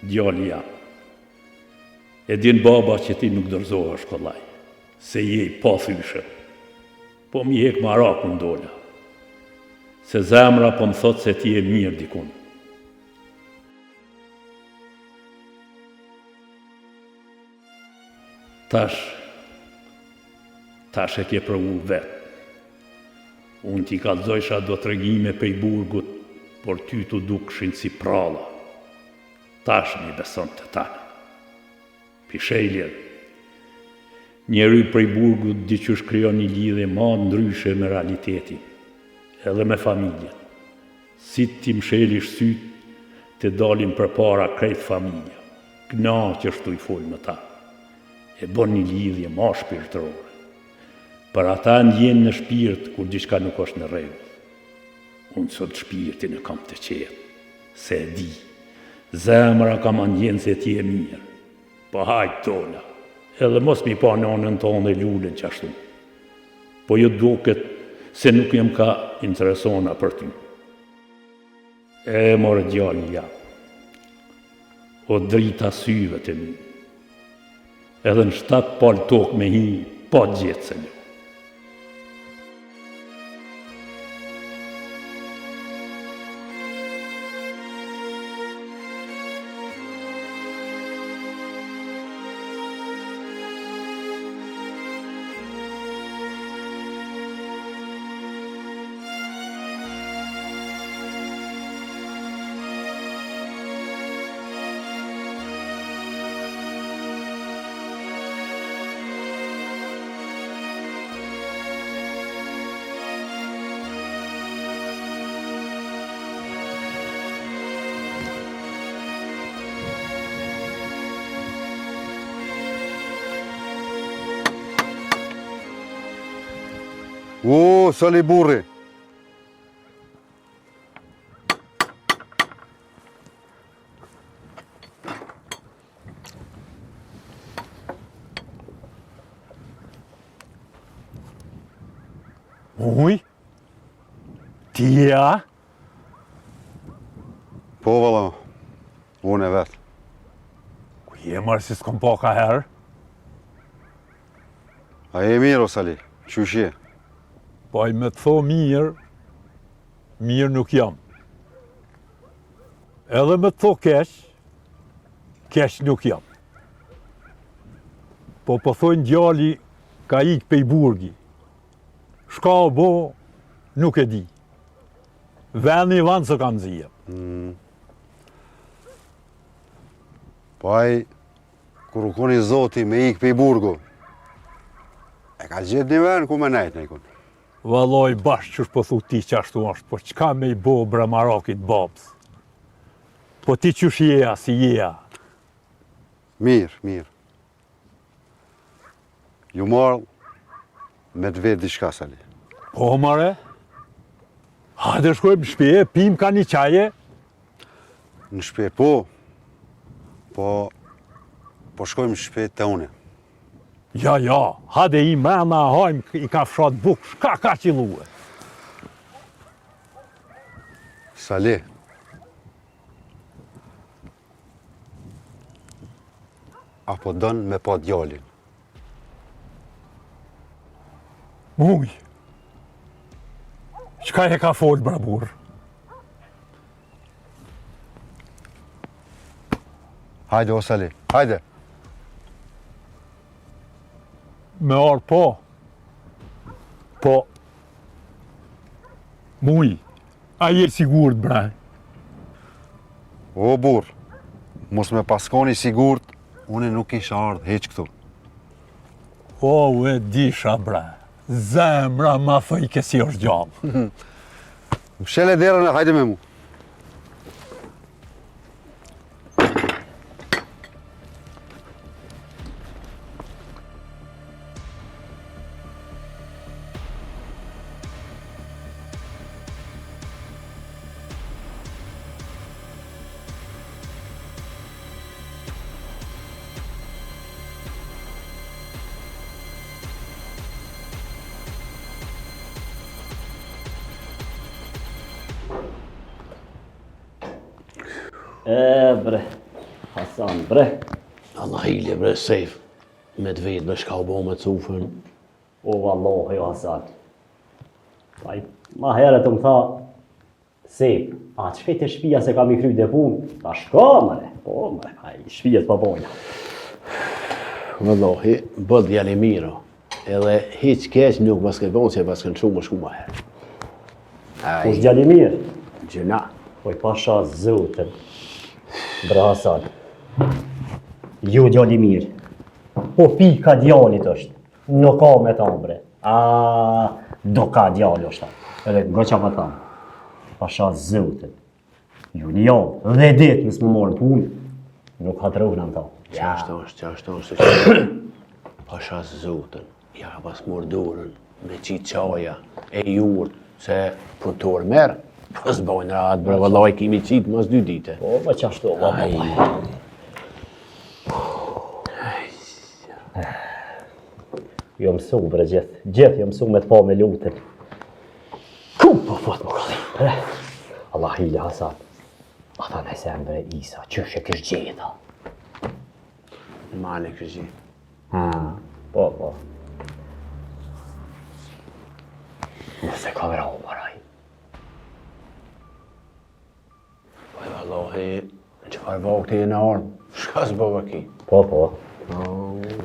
[SPEAKER 17] djali jam. E din baba që ti nuk dërzoha shkollaj, se je i pa thyshe. Po mi hek marakun dola, se zemra po më thot se ti e mirë dikun. Tash e ke provu vetë. Unë ti kallëzojsha do të regime pej burgut, por ty të dukshin si pralla. Tash mi beson të tani. Pisheljer, njeri prej burgut di që shkryon një lidhe ma ndryshe me realitetin, edhe me familjen. Si ti mshelish syt, të dalin për para krejt familja. Gna që shtu i fol me ta. E bon një lidhje ma shpirtërore. Për ata ndjen në shpirt kur diçka nuk është në rregull. Unë sot shpirtin e kam të qetë, se e di. Zemra kam andjen se ti e mirë. Po hajt tola, edhe mos mi pa nonën tonë e lullën qashtu. Po jo duket se nuk jem ka interesona për ty. E morë djali jam. O drita syve të mi. Edhe në 7 palë tokë me hi, pa gjithë se një.
[SPEAKER 13] O, sali burri.
[SPEAKER 6] Uj? Ti ja?
[SPEAKER 13] Po, valla, unë e vetë.
[SPEAKER 6] Ku je marë si s'kom po ka herë?
[SPEAKER 13] A e mirë, o Sali, qysh je?
[SPEAKER 6] Po i me të tho mirë,
[SPEAKER 17] mirë nuk jam. Edhe me të keq nuk jam. Po thojnë djali ka ik pej burgi. Shka o bo, nuk e di. Veni vanë se kanë zije.
[SPEAKER 13] Po ai, kur u koni zoti me ik pej burgu, e ka gjetë një ven ku me nejtë nejkun.
[SPEAKER 17] Valoj bashkë që po thu ti që ashtu është, po qka me i bo bramarakit babës? Po ti qysh jeja, si jeja?
[SPEAKER 13] Mirë. Ju marë me të vetë diçka, Sali.
[SPEAKER 17] Po, mare? Hajde shkojmë në shpje, pim ka një qaje?
[SPEAKER 13] Në shpje, po. Po shkojmë në shpje të une.
[SPEAKER 17] Ja, hajde i mrena hajmë i ka fshat bukë, shka ka qiluë?
[SPEAKER 13] Sali. Apo dënë me pa djallin?
[SPEAKER 17] Muj, qka e ka folë, brabur?
[SPEAKER 13] Hajde, o Sali, hajde.
[SPEAKER 17] Me orë po. Muj, a je sigurt, bre?
[SPEAKER 13] O, burë, mos me paskoni sigurt, une nuk isha ardhë heq këtu.
[SPEAKER 17] O, e disha, bre. Zemra ma thëjke si është gjallë.
[SPEAKER 13] Më shele derën e hajde me mu.
[SPEAKER 16] Bre, Hasan, bre.
[SPEAKER 8] Allah hile, bre, sejf. Me të vetë, bre, shka u bo me të cufën.
[SPEAKER 16] O, Allah, jo, Hasan. Ma herët të më tha, sejf, a të shpejt e shpia se kam i kry dhe punë? Ta shka, mre, po, mre, a i shpijet pa bojna.
[SPEAKER 8] Wallahi, bëll djali miro. Edhe hiq keq nuk pas ke bon, se pas kënë shumë shku ma herë.
[SPEAKER 16] Kush djali mirë?
[SPEAKER 8] Gjena.
[SPEAKER 16] Poj pasha zotën. Bra Hasan. Ju djali mirë. Po pika djalit është. Nuk ka me thamë, bre. Do ka djali është. Edhe nga qa ma thamë. Pasha zotën. Ju një javë dhe ditë nësë më morën punë. Nuk hatëruk në më thamë.
[SPEAKER 8] Qashtë është. Pasha zotën. Ja ka pas morë dorën me qitë qaja e jurë se punëtor merë. Pas bojnë ratë, bre, vëllaj, kimi qitë mas 2 dite.
[SPEAKER 16] Po, me qashtu, Jo mësu, bre, gjithë jo mësu me të pa me lutën. Ku po fot më këllim, Allah hile Hasan. A tha në sen, bre, Isa, qështë e kështë gjitha?
[SPEAKER 8] Në mali kështë gjithë.
[SPEAKER 16] Po. Nëse ka vera u maraj.
[SPEAKER 8] Po, Allahi, në qëfar vakti e në armë, shka së bëva ki?
[SPEAKER 16] Po.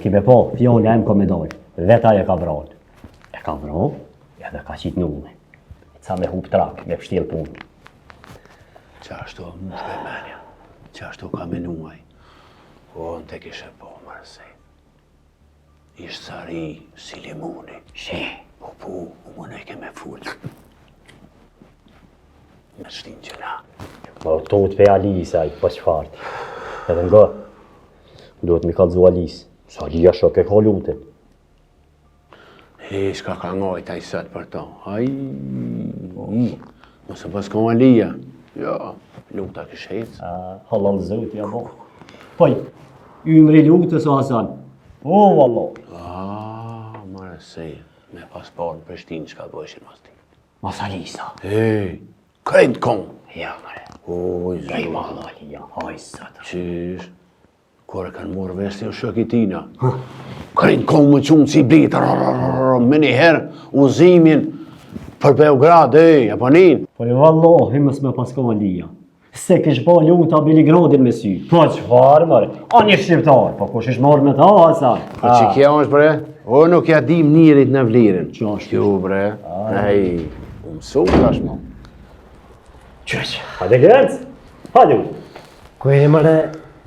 [SPEAKER 16] Ki me po, fjone e më ka me dojë, veta e ka vrojë. E ka vrojë, edhe ka qitë nume. Ca me hup trak, me pështil punë.
[SPEAKER 8] Qashtu mu shpe menja, qashtu ka menuaj. O, në te kishe po, mërësej. Ishtë sari, si limoni. Po, u më nejke me fullë. Me shtin gjëna.
[SPEAKER 16] Ma to të pe Alisa, i pas qarti. Edhe nga, duhet mi kalzu Alisë. Sa Alia shok e ka lutin.
[SPEAKER 8] Shka ka ngajt a i sët për to. Mos e pas ka Alia. Ja, luta këshet.
[SPEAKER 16] Halal zot, ja bo. Poj, ymri lutës o Hasan. O, vallo.
[SPEAKER 8] Mare sej, me pas parë në Prishtinë që ka bëshin mas ti.
[SPEAKER 16] Mas Alisa.
[SPEAKER 8] Krejt kong.
[SPEAKER 16] Ja, mare.
[SPEAKER 8] Oj, zot.
[SPEAKER 16] Gaj madha Alia, hajsat.
[SPEAKER 8] Qysh, kore kanë morë vesti o shok i tina. Krejt kong më qunë si blitë, me një herë uzimin Për Beograd, Japonin.
[SPEAKER 16] Po e vallahi mos me pasko Alia. Se kish ba luta Beligradin me sy. Po çfarë more? Ani shqiptar, po kush ish marrë me ta Hasan?
[SPEAKER 8] Po që kjo është bre? O nuk ja dim njërit në vlirin. Kjo bre? Ej, mësu tashmë.
[SPEAKER 16] Qëq, hajde gërëc? Hajde.
[SPEAKER 11] Ku e mëre,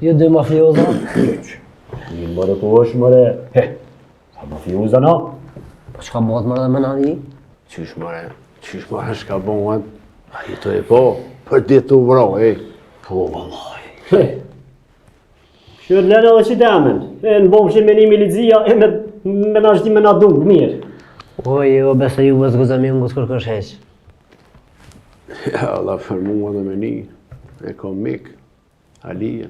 [SPEAKER 11] ju dy mafioza?
[SPEAKER 16] Një mëre ku është mëre. He, sa mafioza na?
[SPEAKER 11] Po çka bëhet mëre dhe me nani?
[SPEAKER 8] Qysh mëre shka bëhet? A jetu e po, për ditë të vro, Po, vallaj.
[SPEAKER 16] Shërë lene dhe që damen. E në bomë që me një milizia, e me në ashti me në dungë, mirë.
[SPEAKER 11] Jo, besa ju vëzë gëzëm ju ngusë kërkësh heq.
[SPEAKER 8] Ja, Allah për mua dhe me një. E kom mik. Alija.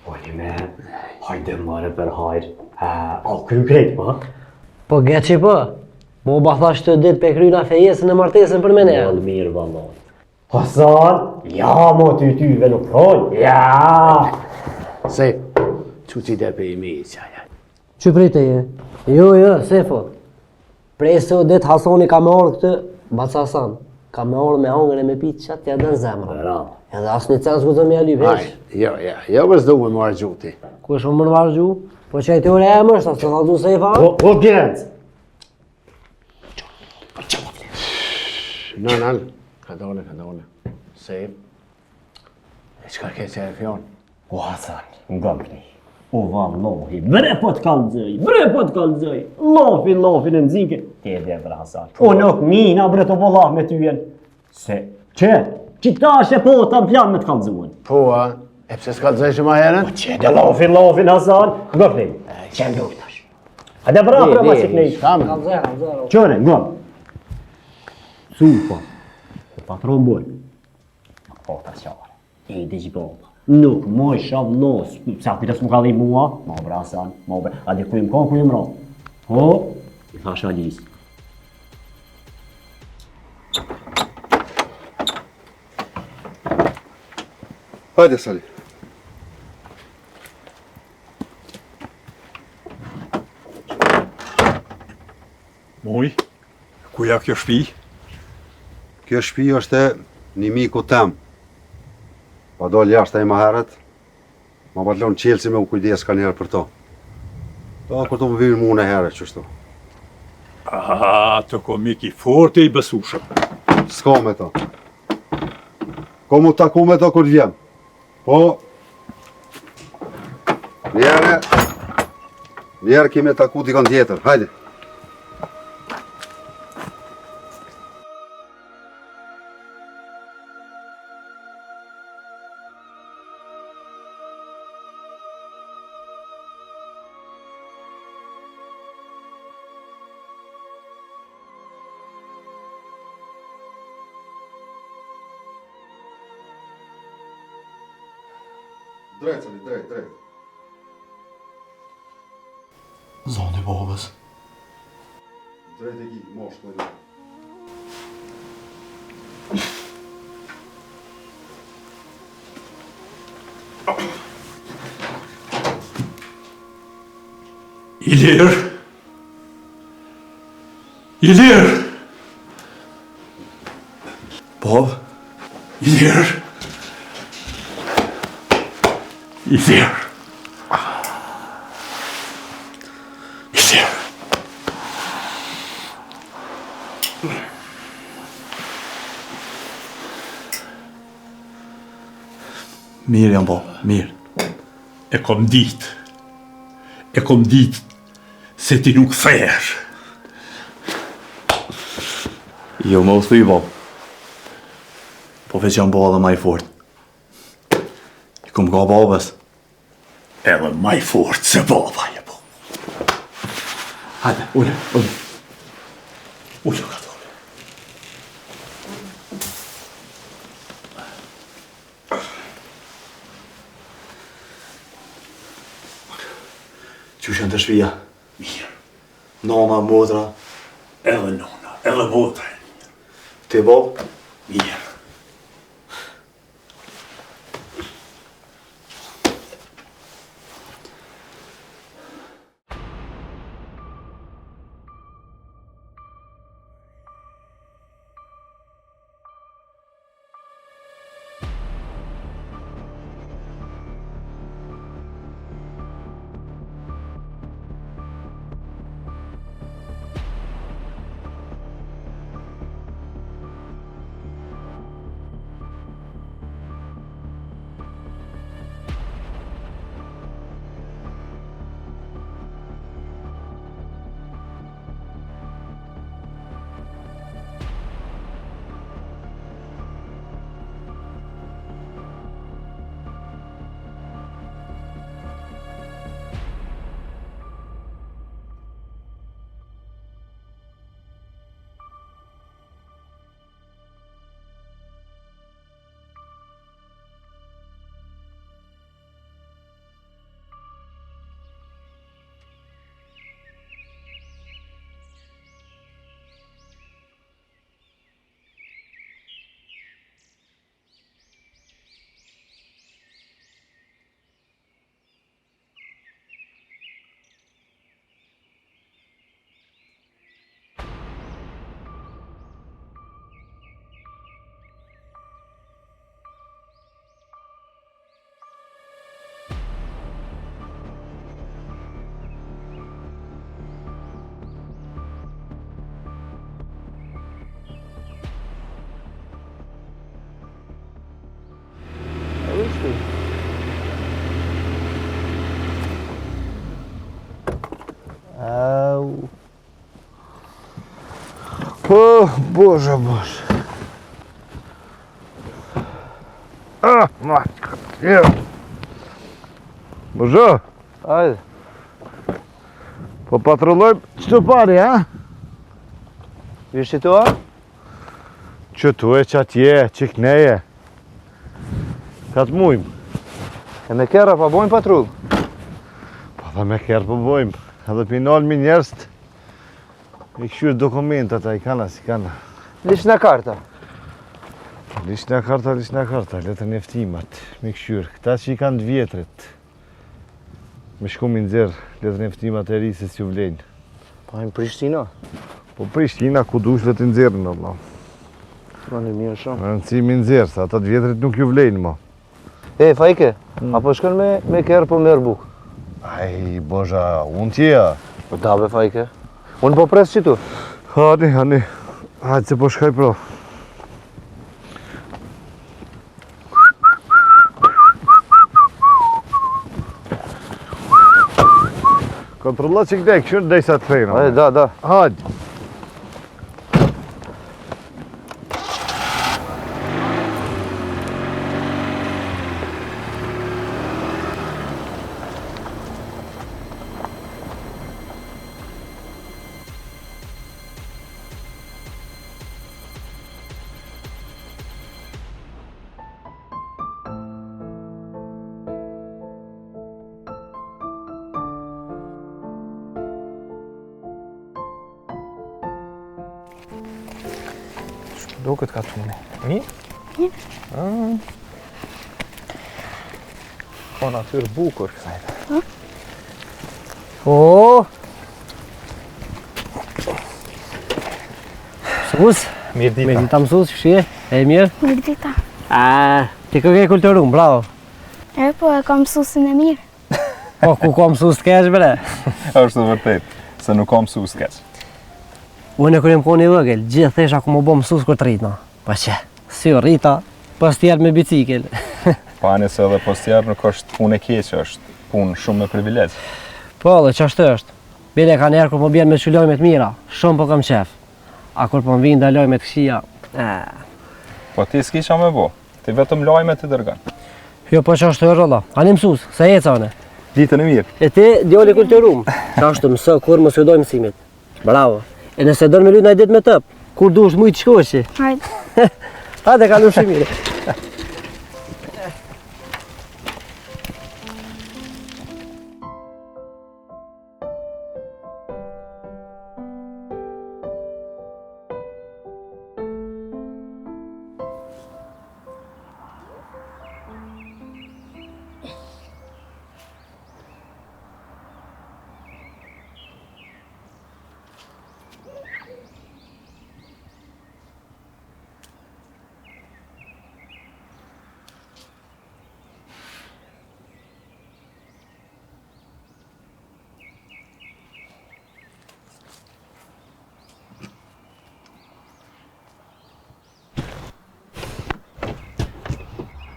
[SPEAKER 16] Po një me, hajde mëre për hajrë. A kry krejt, po?
[SPEAKER 11] Po gëtë që po? Mu bathash të ditë pe kryna fejesën e martesën për mene.
[SPEAKER 16] Valë mirë, vallaj. Hasan, ja mo tyve nuk thonë, ja!
[SPEAKER 8] Se, që ti dhe pe i mi, qaja.
[SPEAKER 11] Që prite je? Jo, Sefo. Prej se o ditë Hasani ka me orë këtë, Baca Hasan. Ka me orë me hangër e me pitë qatë t'ja dhe në zemra. Edhe asë një censë ku të me alyp heq.
[SPEAKER 8] Jo vëzdo me marrë gjuti.
[SPEAKER 11] Ku është më marrë gju? Po që e të ore e më është, asë të naldu Sefa?
[SPEAKER 16] O gjencë!
[SPEAKER 8] Nal, ka dole. Se, e qka ke që e fjonë?
[SPEAKER 16] O Hasan, nga këni. O vallahi, bre po t'kallëzoj. Lafin e nëzike. Ti e dhe bre Hasan. O nuk mina bre të vëllah me tyjen. Se, që ta është e po ta në plan me t'kallëzojnë.
[SPEAKER 8] Po, e pse s'kallëzoj që ma herën?
[SPEAKER 16] Po që dhe lafin Hasan, nga këni. Që ndurë tash. A dhe bra ma që këni.
[SPEAKER 11] Kallëzoj.
[SPEAKER 16] Qëre, nga. Supa, e patron bërë. Nuk po të qare, e dhe gjibova. Nuk moj shav nos, sa kujtës më ka dhe i mua, ma bra Hasan, a dhe kujmë ka, kujmë ra. Po, i thash Alis.
[SPEAKER 13] Hajde, Sali.
[SPEAKER 7] Moj, kuja kjo shpi?
[SPEAKER 13] Kjo shpi është një miku tem. Pa dole jashtë e ma herët, ma batlon qelësi me u kujdes ka njerë për to. Ta kur të më vijnë mu në herët qështu.
[SPEAKER 7] Të komik i forte i besushëm.
[SPEAKER 13] S'ka me to. Ko mu taku me to kur vjen. Po, njerë kime taku dikon tjetër. Hajde. Drejt, Sali, drejt.
[SPEAKER 12] Zoni babës.
[SPEAKER 13] Drejt e ki, mosh të një.
[SPEAKER 17] Ilir!
[SPEAKER 12] Bab?
[SPEAKER 17] Ilir!
[SPEAKER 12] Mirë jam bab, mirë.
[SPEAKER 17] E kom ditë se ti nuk therë.
[SPEAKER 12] Jo më u thuj bab. Po veç jam baba dhe ma i fort. I kom ka babës.
[SPEAKER 17] Edhe ma i fort se baba je po.
[SPEAKER 12] Hajde, ullë.
[SPEAKER 17] Ullë ka dole.
[SPEAKER 12] Qysh janë të shpija?
[SPEAKER 17] Mirë.
[SPEAKER 12] Nona, motra.
[SPEAKER 17] Edhe nona, edhe motra.
[SPEAKER 12] Ti bab?
[SPEAKER 17] Mirë.
[SPEAKER 18] Boże, Boże. Matko, jo. Boże. Hajde. Po patrullojmë qëto pari, ha?
[SPEAKER 11] Vish që tua?
[SPEAKER 18] Qëtu e që atje, që këneje. Ka të mujmë.
[SPEAKER 11] E me kera pa bojmë patrull?
[SPEAKER 18] Pa dhe me kera pa bojmë. Edhe pinal mi njerës i këshyrë dokumentat, a i kana, si kana.
[SPEAKER 11] Lish në karta?
[SPEAKER 18] Lish në karta, letër njeftimat, mi këshyrë. Këta që i kanë të vjetrit. Me shku mi nëzirë, letër njeftimat e rrisës që vlenjë.
[SPEAKER 11] Pa në Prishtina?
[SPEAKER 18] Po Prishtina, ku dush le të nëzirë në Allah.
[SPEAKER 11] Në në mirë shumë.
[SPEAKER 18] Në nëci mi nëzirë, sa ata të vjetrit nuk ju vlenjë, ma.
[SPEAKER 11] E, Fajke, apo shkën me kërë po merë bukë?
[SPEAKER 18] Aj, Boža, unë tjeja.
[SPEAKER 11] Po dabe, Fajke. Unë po presë që tu?
[SPEAKER 18] Hani, hajtë se po shkaj pro. Kontrolla që këdej, këshërë dhej sa të fejnë.
[SPEAKER 11] Hajde, da.
[SPEAKER 18] Hajde.
[SPEAKER 3] Do këtë ka të mi? Po natyrë bukur kësajtë. O! Mësus? Mirë dita. Mirë dita mësus, shie? E mirë?
[SPEAKER 10] Mirë dita.
[SPEAKER 3] Ti kë ke kulturum, bravo.
[SPEAKER 10] E, po e ka mësusin e mirë.
[SPEAKER 3] Po, ku ka mësus të keq, bre?
[SPEAKER 12] është vërtet, se nuk ka mësus të keq.
[SPEAKER 3] Unë e kërëm koni vëgël, gjithë thesha ku më bo mësus kër të rritna. Pa që, si o rrita, pas tjerë me bicikl.
[SPEAKER 12] Pani se edhe pas tjerë nuk është punë e keqe, është punë shumë me privilegj.
[SPEAKER 3] Po, dhe që ashtë është. Bile ka njerë kur po bjerë me që lojmet mira, shumë po kam qef. A kur po më vinë da lojmet këshia,
[SPEAKER 12] Po ti s'kisha me bo, ti vetëm lojmet të dërgan.
[SPEAKER 3] Jo, po që ashtë të rolla, ani mësus, se e cane.
[SPEAKER 12] Ditën e mirë.
[SPEAKER 3] E ti, djoli kulturum, që ashtë mësë kur më së dojmë mësimit. Bravo. E nëse dërë me lujt në dit me tëp, kur du është mujtë shkoshi.
[SPEAKER 10] Hajde.
[SPEAKER 3] Hajde, ka lushë mire.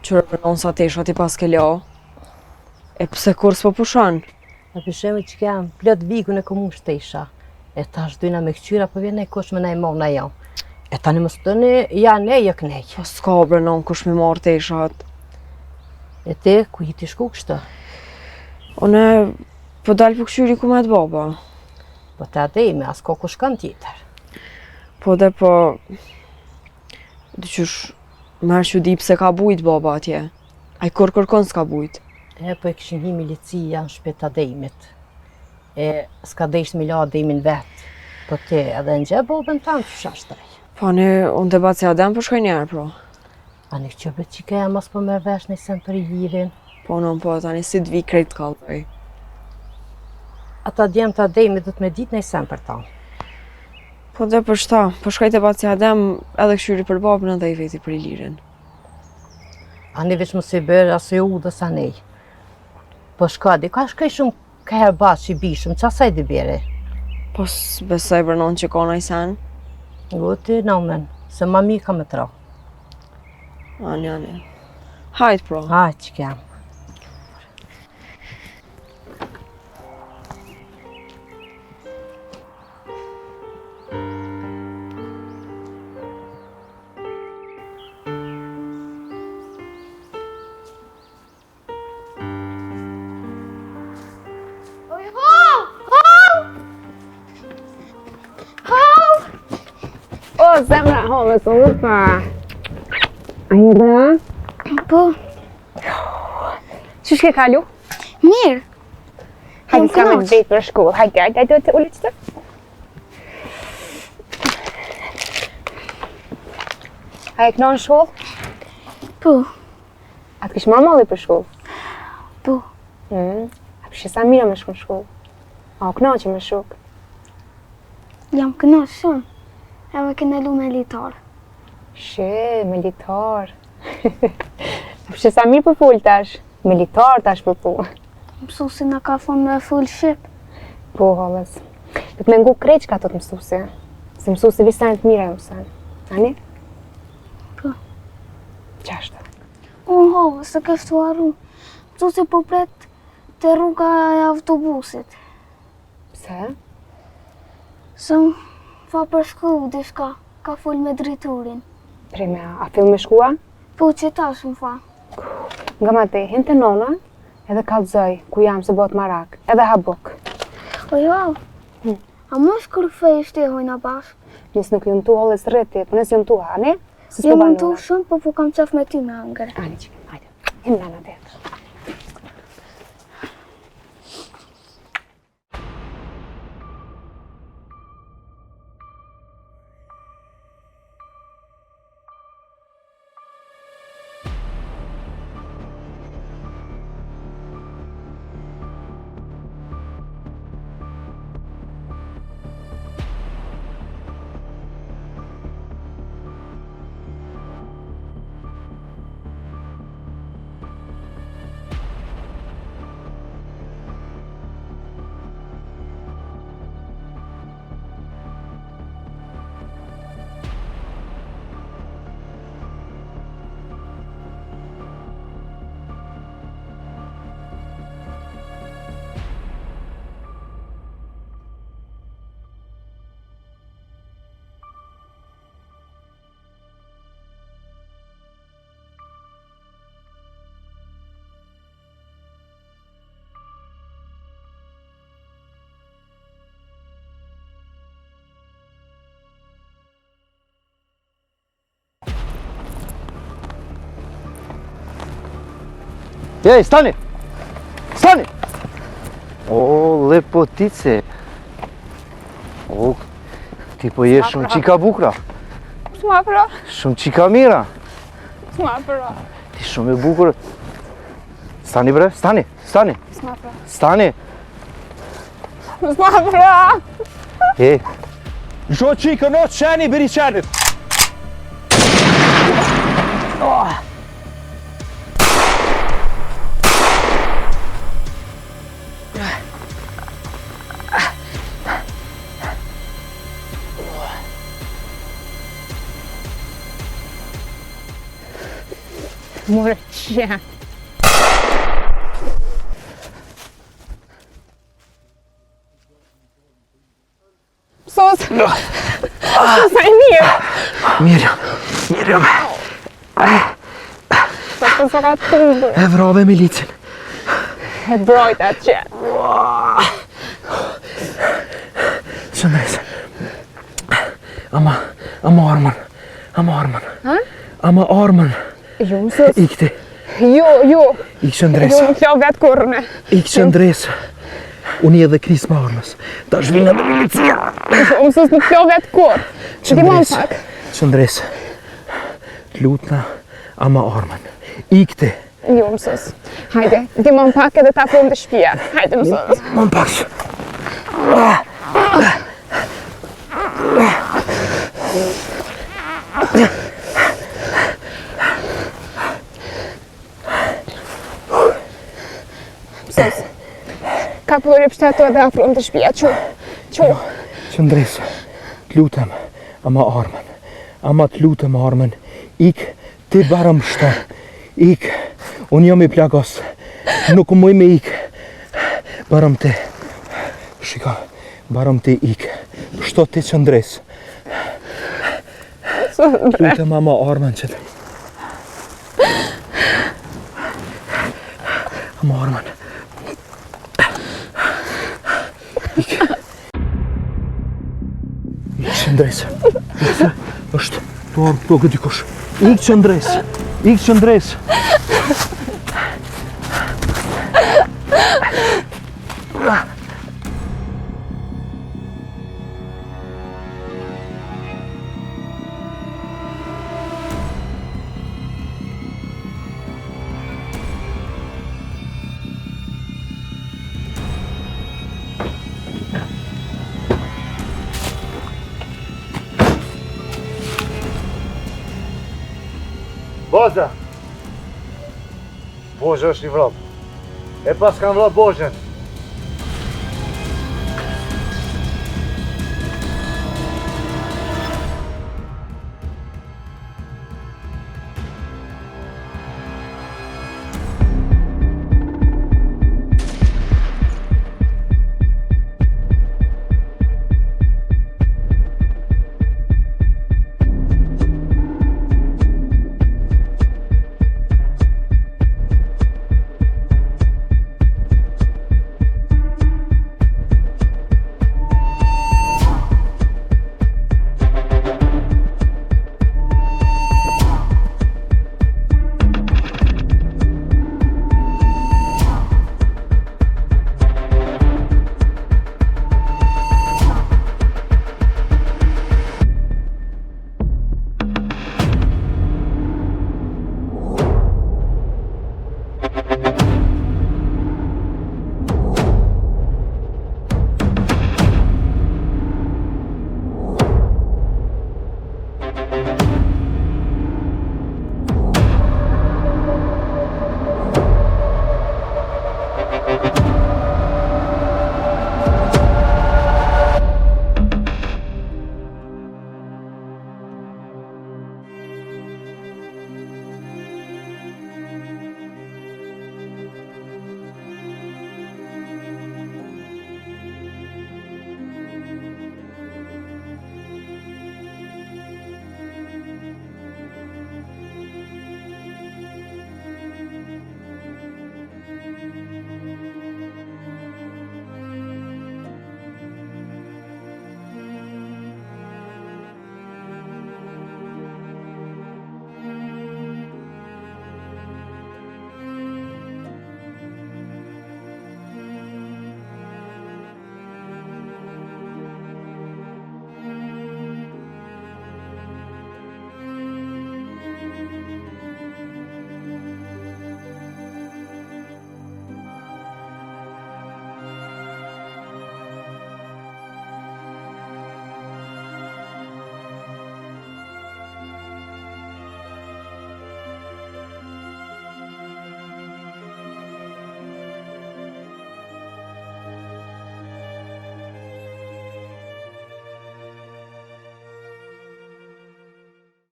[SPEAKER 15] Qërë përnon sa tesha ti pas ke lao. E pse kur s'po pushon?
[SPEAKER 19] Në pësheme që kem plët vikun e komun shtesha. E tash dyna me këqyra po vjen e kush me na i mov na jo. E tani më stëni janë e jëk nej.
[SPEAKER 15] Po s'ka përnon kush me marrë teshat.
[SPEAKER 19] E te ku jiti shku kështë?
[SPEAKER 15] One po dalë për këqyri ku me të baba.
[SPEAKER 19] Po te adejme, as ko kush kanë tjetër.
[SPEAKER 15] Po dhe po... Dyqysh... Merë që di pse ka bujt baba atje. A i kur kërkon s'ka bujt.
[SPEAKER 19] E, po e këshin hi milicia në shpet adejmit. E, s'ka dejsh me la adejmin vetë. Po te edhe në gjë bobën tanë që shashtrej.
[SPEAKER 15] Po ne, unë të batë si adem për shkoj njerë, pro.
[SPEAKER 19] A në këqëbet që ke mas po merë vesh në sen për i lirin.
[SPEAKER 15] Po në po, tani si t'vi krejt kalloj.
[SPEAKER 19] Ata djemë të adejmit dhët me dit në sen për tanë.
[SPEAKER 15] Po dhe për shta, po shkaj të batë si adem edhe këshyri për babën edhe i veti për i lirin.
[SPEAKER 19] A një veç më se bërë aso ju dhe sa nej. Po shka, di ka shkaj shumë ka herë basë që i bishëm, qa saj di bere?
[SPEAKER 15] Po s'besoj vërnon që ka nëj sen?
[SPEAKER 19] Goti, nëmen, se ma mi ka me tra.
[SPEAKER 15] Ani. Hajt, pro.
[SPEAKER 19] Hajt që kem.
[SPEAKER 2] zemra, me së më pa. A i dhe? Po. Që shke kalu? Mirë. Hajde s'ka me dhejtë për shkollë. Hajde, ullë qëtë. A e këno në shkollë? Po. A të kishë malli për shkollë? Po. A kishë sa mira me shku në shkollë? A o këno që me shuk? Jam këno shumë. E me këne lu me litar. Militar. A kishë sa mirë për full tash? Militar tash për full. Mësusi në ka thonë me full shqip. Po, halës. Dhe të me ngu krejt që ka të mësusi. Se mësusi visanit mira e mësan. Ani? Po. Qashtë? Unë halës, se kështu arru. Mësusi po pret të rruga e autobusit. Pse? Se më fa për shku dishka. Ka full me driturin. Prime, a fill me shkua? Po, që tash më fa. Nga ma te, hin të nona, edhe kalzoj, ku jam se bot marak, edhe habuk. O jo, a mos kërfej shtehojna bashk? Nësë nuk jënë tu holles rreti, po nësë jënë tu, a ne? Jënë tu shumë, po kam qef me ty me angër. Ani që, hajde, hin nana te.
[SPEAKER 18] Jej, stani! Stani! O, lepotice! O, ti po je shumë qika bukra.
[SPEAKER 2] S'ma pra.
[SPEAKER 18] Shumë qika mira.
[SPEAKER 2] S'ma pra.
[SPEAKER 18] Ti shumë e bukur. Stani bre, stani, stani.
[SPEAKER 2] S'ma pra.
[SPEAKER 18] Stani.
[SPEAKER 2] S'ma pra.
[SPEAKER 18] Ej. Zho qika në qeni, biri qenit.
[SPEAKER 2] More qenë. Sos! Sos e mirë!
[SPEAKER 18] Mirë, mirë jam.
[SPEAKER 2] Sa të së ka të ndër.
[SPEAKER 18] E vrave milicin.
[SPEAKER 2] E brojt atë qenë.
[SPEAKER 18] Shëndres. Ama armën. Ama armën.
[SPEAKER 2] Ha?
[SPEAKER 18] Ama armën.
[SPEAKER 2] Jo, mësës.
[SPEAKER 18] Ikti.
[SPEAKER 2] Jo.
[SPEAKER 18] Ik shëndres.
[SPEAKER 2] Jo, nuk kjo vetë kurne.
[SPEAKER 18] Ik shëndres. Unë edhe Kris më armës. Ta shvinë edhe milicia.
[SPEAKER 2] Jo, mësës nuk kjo vetë kur. Dimon pak.
[SPEAKER 18] Shëndres. Lutna ama armën. Ikti.
[SPEAKER 2] Jo, mësës. Hajde, dimon pak edhe ta pëm të shpia. Hajde, mësës.
[SPEAKER 18] Dimon pak.
[SPEAKER 2] Mësës. Ka pëllur i pështetu edhe afron të shpia. Qu.
[SPEAKER 18] Shëndres. T'lutem ama armën. Ama t'lutem armën. Ik ti barëm shto. Ik. Unë jam i plagos. Nuk muj me ik. Barëm ti. Shika. Barëm ti ik. Shto ti Shëndres. T'lutem ama armën qëtë. Ama armën. Ik. Ik Shëndres. është të ardhur këto dikush. Ik qëndres. Ik qëndres.
[SPEAKER 20] Boza! Boza është i vrap. E pas kanë vrap Bozën.